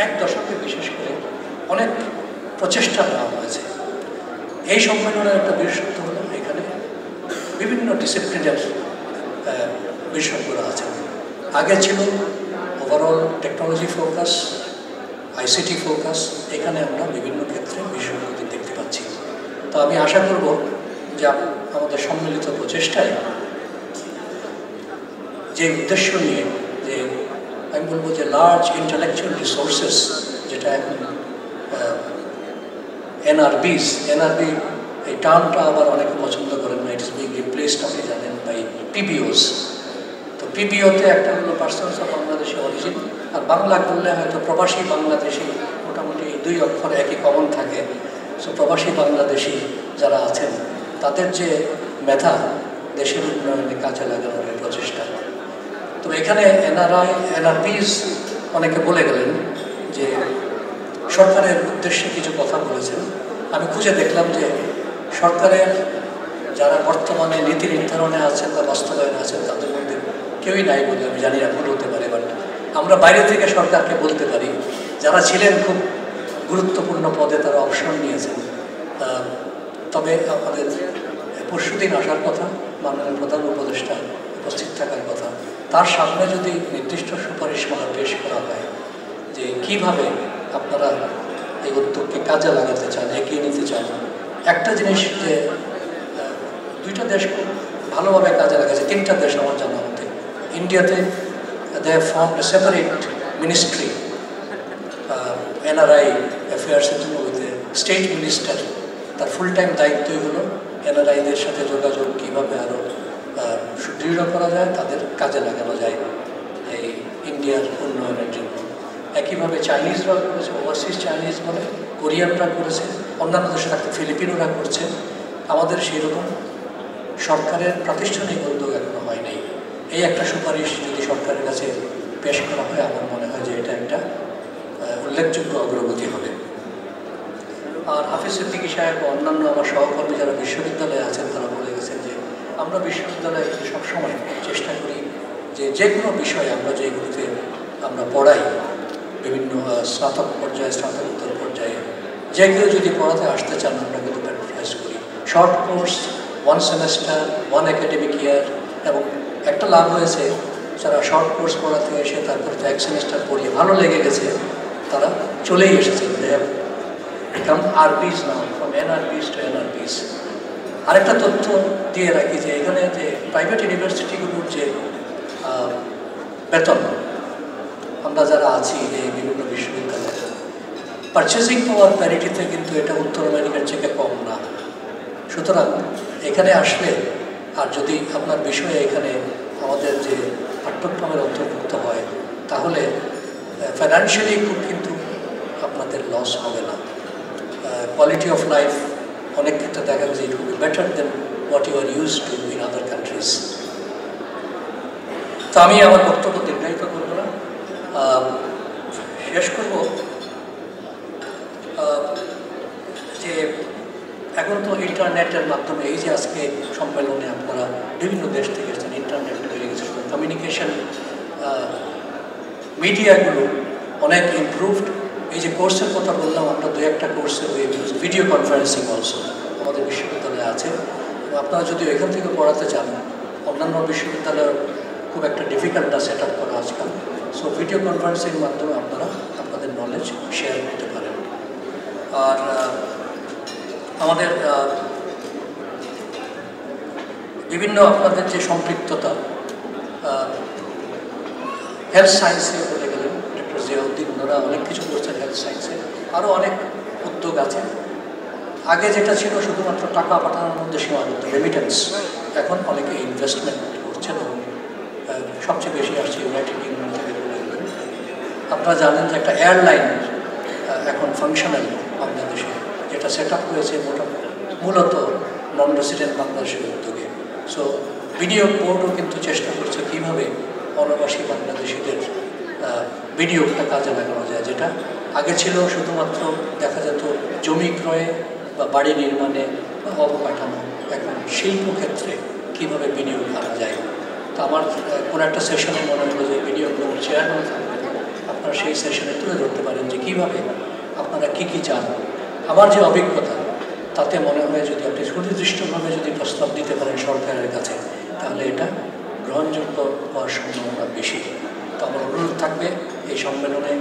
এক দশকে বিশেষ করে অনেক প্রচেষ্টা নেওয়া হয়েছে। এই সম্মেলনের একটা বিশেষত্ব হলো এখানে বিভিন্ন ডিসিপ্লিনের বিশেষজ্ঞরা আছেন। আগে ছিল overall technology focus, ICT focus, এখানে আমরা বিভিন্ন ক্ষেত্রে বিশেষজ্ঞদের দেখতে পাচ্ছি। তো আমি আশা করব যে আমাদের সম্মিলিত প্রচেষ্টায় যে উদ্দেশ্য নিয়ে, যে আমি বলবো যে লার্জ ইন্টেলেকচুয়াল রিসোর্সেস, যেটা এখন NRBs, NRB এই টার্মটা আবার অনেকে পছন্দ করেন না, ইট ইস বিং রিপ্লেসড, আপনি জানেন, বাই PBOs। তো PBOতে একটা হলো পার্সনস অফ বাংলাদেশি অরিজিন, আর বাংলা করলে হয়তো প্রবাসী বাংলাদেশি, মোটামুটি 2 অক্ষর একই কমন থাকে। সো প্রবাসী বাংলাদেশি যারা আছেন তাদের যে মেধা দেশের উন্নয়নে কাজে লাগানোর প্রচেষ্টা। তো এখানে NRBs অনেকে বলে গেলেন যে সরকারের উদ্দেশ্যে কিছু কথা বলেছেন। আমি খুঁজে দেখলাম যে সরকারের যারা বর্তমানে নীতি নির্ধারণে আছেন বা বাস্তবায়নে আছেন, তাদের মধ্যে কেউই নাই বলে আমি জানি না, ভুল হতে পারে, বাট আমরা বাইরে থেকে সরকারকে বলতে পারি যারা ছিলেন খুব গুরুত্বপূর্ণ পদে তারা অবসর নিয়েছেন। তবে আমাদের পরশুদিন আসার কথা, মাননীয় প্রধান উপদেষ্টা উপস্থিত থাকার কথা, তার সামনে যদি নির্দিষ্ট সুপারিশমালা পেশ করা হয় যে কীভাবে আপনারা এই উদ্যোগকে কাজে লাগাতে চান, এগিয়ে নিতে চান। একটা জিনিস যে 2টা দেশ খুব ভালোভাবে কাজে লাগাচ্ছে, 3টা দেশ আমার জানা মতে। ইন্ডিয়াতে they have formed a separate ministry NRI অ্যাফেয়ার্সের জন্য, উইথ স্টেট মিনিস্টার। তার ফুল টাইম দায়িত্বই হলো NRIদের সাথে যোগাযোগ কীভাবে আরও সুদৃঢ় করা যায়, তাদের কাজে লাগানো যায় এই ইন্ডিয়ার উন্নয়নের জন্য। একইভাবে চাইনিজরাও করেছে, ওভারসিজ চাইনিজ বলে, কোরিয়ানরা করেছে, অন্যান্য দেশে থাকতে ফিলিপিনোরা করছে। আমাদের সেইরকম সরকারের প্রাতিষ্ঠানিক উদ্যোগ এখনো হয় নাই। এই একটা সুপারিশ যদি সরকারের কাছে পেশ করা হয়, আমার মনে হয় যে এটা একটা উল্লেখযোগ্য অগ্রগতি হবে। আর হাফিজ সিদ্দিকী সাহেব ও অন্যান্য আমার সহকর্মী যারা বিশ্ববিদ্যালয়ে আছেন তারা বলে গেছেন যে আমরা বিশ্ববিদ্যালয়ে সবসময় চেষ্টা করি যে কোনো বিষয়ে আমরা যেগুলিতে আমরা পড়াই বিভিন্ন স্নাতক পর্যায়ে স্নাতকোত্তর পর্যায়ে যে কেউ যদি পড়াতে আসতে চান আমরা কিন্তু প্যাট্রোনাইজ করি। শর্ট কোর্স, 1 সেমেস্টার, 1 একাডেমিক ইয়ার, এবং একটা লাভ হয়েছে যারা শর্ট কোর্স পড়াতে এসে তারপরে 1 সেমেস্টার পড়িয়ে ভালো লেগে গেছে তারা চলেই এসেছে। become RPs now, from NRPs to NRPs. আরেকটা তথ্য দিয়ে রাখি যে এখানে যে প্রাইভেট ইউনিভার্সিটিগুলোর যে বেতন আমরা যারা আছি এই বিভিন্ন বিশ্ববিদ্যালয়ে পারচেসিং পাওয়ার প্যারিটিতে কিন্তু এটা উত্তর আমেরিকার থেকে কম না। সুতরাং এখানে আসলে আর যদি আপনার বিষয়ে এখানে আমাদের যে পাঠ্যক্রমের অন্তর্ভুক্ত হয় তাহলে ফাইন্যান্সিয়ালি খুব কিন্তু আপনাদের লস হবে না। কোয়ালিটি অফ লাইফ অনেক ক্ষেত্রে দেখা গেছে it will be better than what you are use to in other countries. তো আমি আমার বক্তব্য দীর্ঘায়িত করব না, শেষ করব যে এখন তো ইন্টারনেটের মাধ্যমে এই যে আজকে সম্মেলনে আপনারা বিভিন্ন দেশ থেকে এসেছেন, ইন্টারনেট হয়ে গেছে, কমিউনিকেশন মিডিয়াগুলো অনেক ইমপ্রুভড। এই যে কোর্সের কথা বললাম আমরা 2-1টা কোর্সের ভিডিও কনফারেন্সিং অলসো আমাদের বিশ্ববিদ্যালয়ে আছে। আপনারা যদি এখান থেকে পড়াতে চান, অন্যান্য বিশ্ববিদ্যালয়ে খুব একটা ডিফিকাল্ট না সেট আপ করা আজকাল। সো ভিডিও কনফারেন্সিংয়ের মাধ্যমে আপনারা আপনাদের নলেজ শেয়ার করতে পারেন। আর আমাদের বিভিন্ন আপনাদের যে সম্পৃক্ততা হেলথ সায়েন্সে বলে গেলেন ডক্টর জিয়াউদ্দিন, ওনারা অনেক কিছু করছেন হেলথ সায়েন্সে, আরও অনেক উদ্যোগ আছে। আগে যেটা ছিল শুধুমাত্র টাকা পাঠানোর মধ্যে সীমাবদ্ধ রেমিটেন্স, এখন অনেকে ইনভেস্টমেন্ট করছেন এবং সবচেয়ে বেশি আসছে ইউনাইটেড কিংডম থেকে বলে গেলেন। আপনারা জানেন যে একটা এয়ারলাইন এখন ফাংশনাল বাংলাদেশে, যেটা সেট আপ হয়েছে মূলত নন রেসিডেন্ট বাংলাদেশের উদ্যোগে। সো বিনিয়োগ বোর্ডও কিন্তু চেষ্টা করছে কীভাবে অনাবাসী বাংলাদেশিদের বিনিয়োগটা কাজে লাগানো যায়, যেটা আগে ছিল শুধুমাত্র দেখা যেত জমি ক্রয়ে বা বাড়ি নির্মাণে বা অবকাঠামো, এখন শিল্পক্ষেত্রে কীভাবে বিনিয়োগ করা যায়। তো আমার কোনো একটা সেশনে মনে হলো যে বিনিয়োগ বোর্ড চেয়ারম্যান থাকবে, আপনারা সেই সেশনে তুলে ধরতে পারেন যে কীভাবে আপনারা কী কী চান। আমার যে অভিজ্ঞতা তাতে মনে হয় যদি আপনি সুনির্দিষ্টভাবে যদি প্রস্তাব দিতে পারেন সরকারের কাছে, তাহলে এটা গ্রহণযোগ্য হওয়ার সম্ভাবনা বেশি। তো আমার অনুরোধ থাকবে এই সম্মেলনে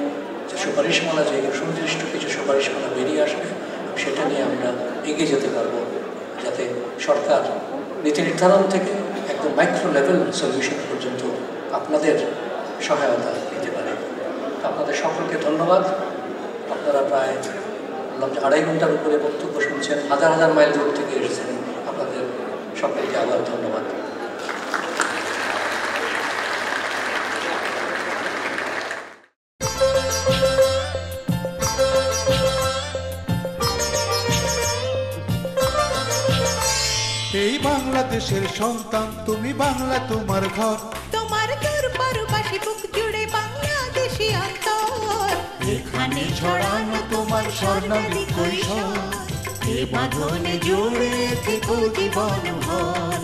যে সুপারিশমালা, যে সুনির্দিষ্ট কিছু সুপারিশমালা বেরিয়ে আসবে, সেটা নিয়ে আমরা এগিয়ে যেতে পারবো, যাতে সরকার নীতি নির্ধারণ থেকে একদম মাইক্রো লেভেল সলিউশন পর্যন্ত আপনাদের সহায়তা নিতে পারে। আপনাদের সকলকে ধন্যবাদ। আপনারা প্রায় 2.5 ঘন্টার উপরে বক্তব্য শুনছেন, হাজার হাজার মাইল দূর থেকে এসেছেন, আপনাদের সকলকে আবার ধন্যবাদ। এই বাংলাদেশের সন্তান তুমি, বাংলা তোমার ঘর, তোমার দুর্বার বাসি বুক জুড়ে বাংলাদেশি অন্তর, এখানে ছড়ানো তোমার স্বর্ণালী কৈশোর, এ বাঁধনে জুড়ে থেকো জীবন ভর।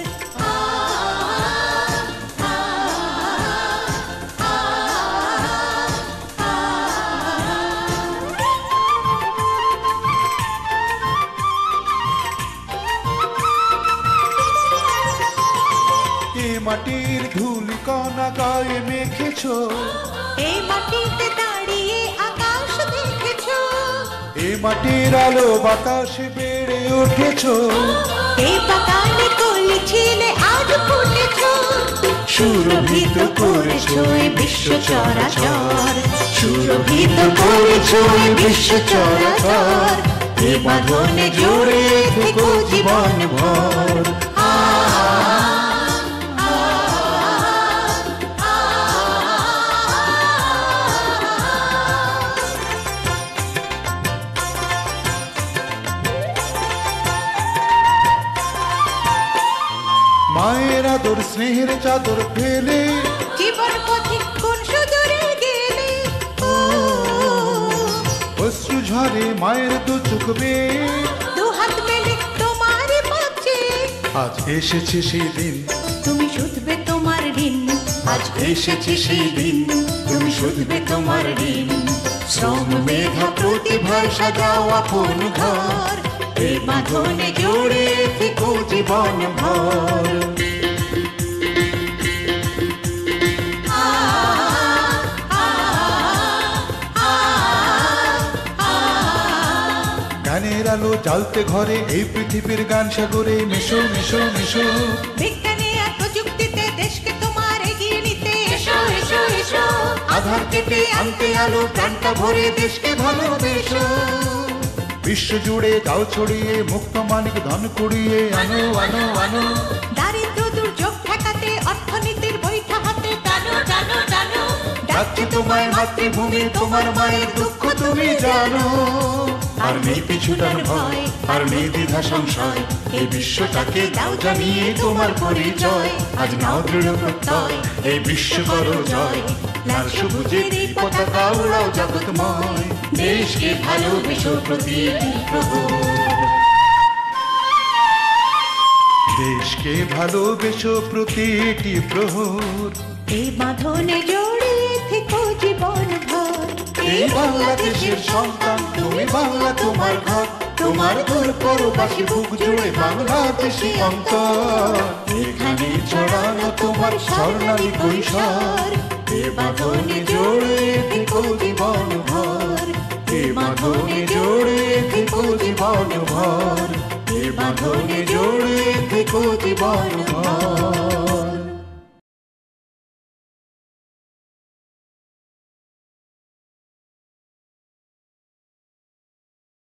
মাটির ধুলি কণা গায়ে মেখেছো, এই মাটিতে দাঁড়িয়ে আকাশ দেখেছো, এই মাটির আলো বাতাসে বেড়ে উঠেছো, এই বাগানে কলি ছিলে আজ ফুটেছো, সুরভিত করেছো এই বিশ্ব চরাচর, সুরভিত করেছো এই বিশ্ব চরাচর, এ বাঁধনে জুড়ে থেকো জীবন ভর। মায়ের আদর স্নেহের চাদর ফেলে জীবন পথে কোন সুদূরে গেলে, অশ্রু আহারে মায়ের দু চুকবে দু হাত মেলে তোমার পাচ্ছে আজ এসেছে সেই দিন তুমি শুধবে তোমার ঋণ আজ এসেছে সেই দিন তুমি শুধবে তোমার ঋণ শ্রম মেধা প্রতিভার সাজাও আপন ঘর এই বাঁধনে জোড়ে থেকো জীবন ভর গানের আলো জ্বালতে ঘরে এই পৃথিবীর গান সাগরে মিশো মিশো মিশো বিজ্ঞানে আর প্রযুক্তিতে দেশকে তোমার এগিয়ে নিতে এসো এসো এসো আধার কেটে আনতে আলো প্রাণটা ভরে দেশকে ভালোবেসো বিশ্ব জুড়ে যাও ছড়িয়ে মুক্ত মানিক ধন কুড়িয়ে আনো আনো আনো দারিদ্র দুর্যোগ ঠেকাতে অর্থনীতির বৈঠা হাতে টানো টানো টানো ডাকছে তোমায় মাতৃভূমি তোমার মায়ের দুঃখ তুমি জানো আর নেই পিছুটার ভয় আর নেই দ্বিধা সংশয় এই বিশ্বটাকে দাও জানিয়ে তোমার পরিচয় আজ নাও দৃঢ় প্রত্যয় এই বিশ্ব করো জয় লাল সবুজের এই পতাকা উড়াও জগৎময় দেশকে ভালোবেসো প্রতিটি প্রহর দেশকে ভালোবেসো প্রতিটি প্রহর এই বাঁধনে জড়িয়ে থেকো জীবন ভর এই বাংলাদেশের সন্তান তুমি বাংলা তোমার ঘর তোমার দূর পরবাসী বুক জুড়ে বাংলাদেশি অন্তর এখানে ছড়ানো তোমার স্বর্ণালী কৈশোর এ বাঁধনে জোড়ে থেকো জীবন ভর এ বাঁধনে জোড়ে থেকো জীবন ভর এ বাঁধনে জোড়ে থেকো জীবন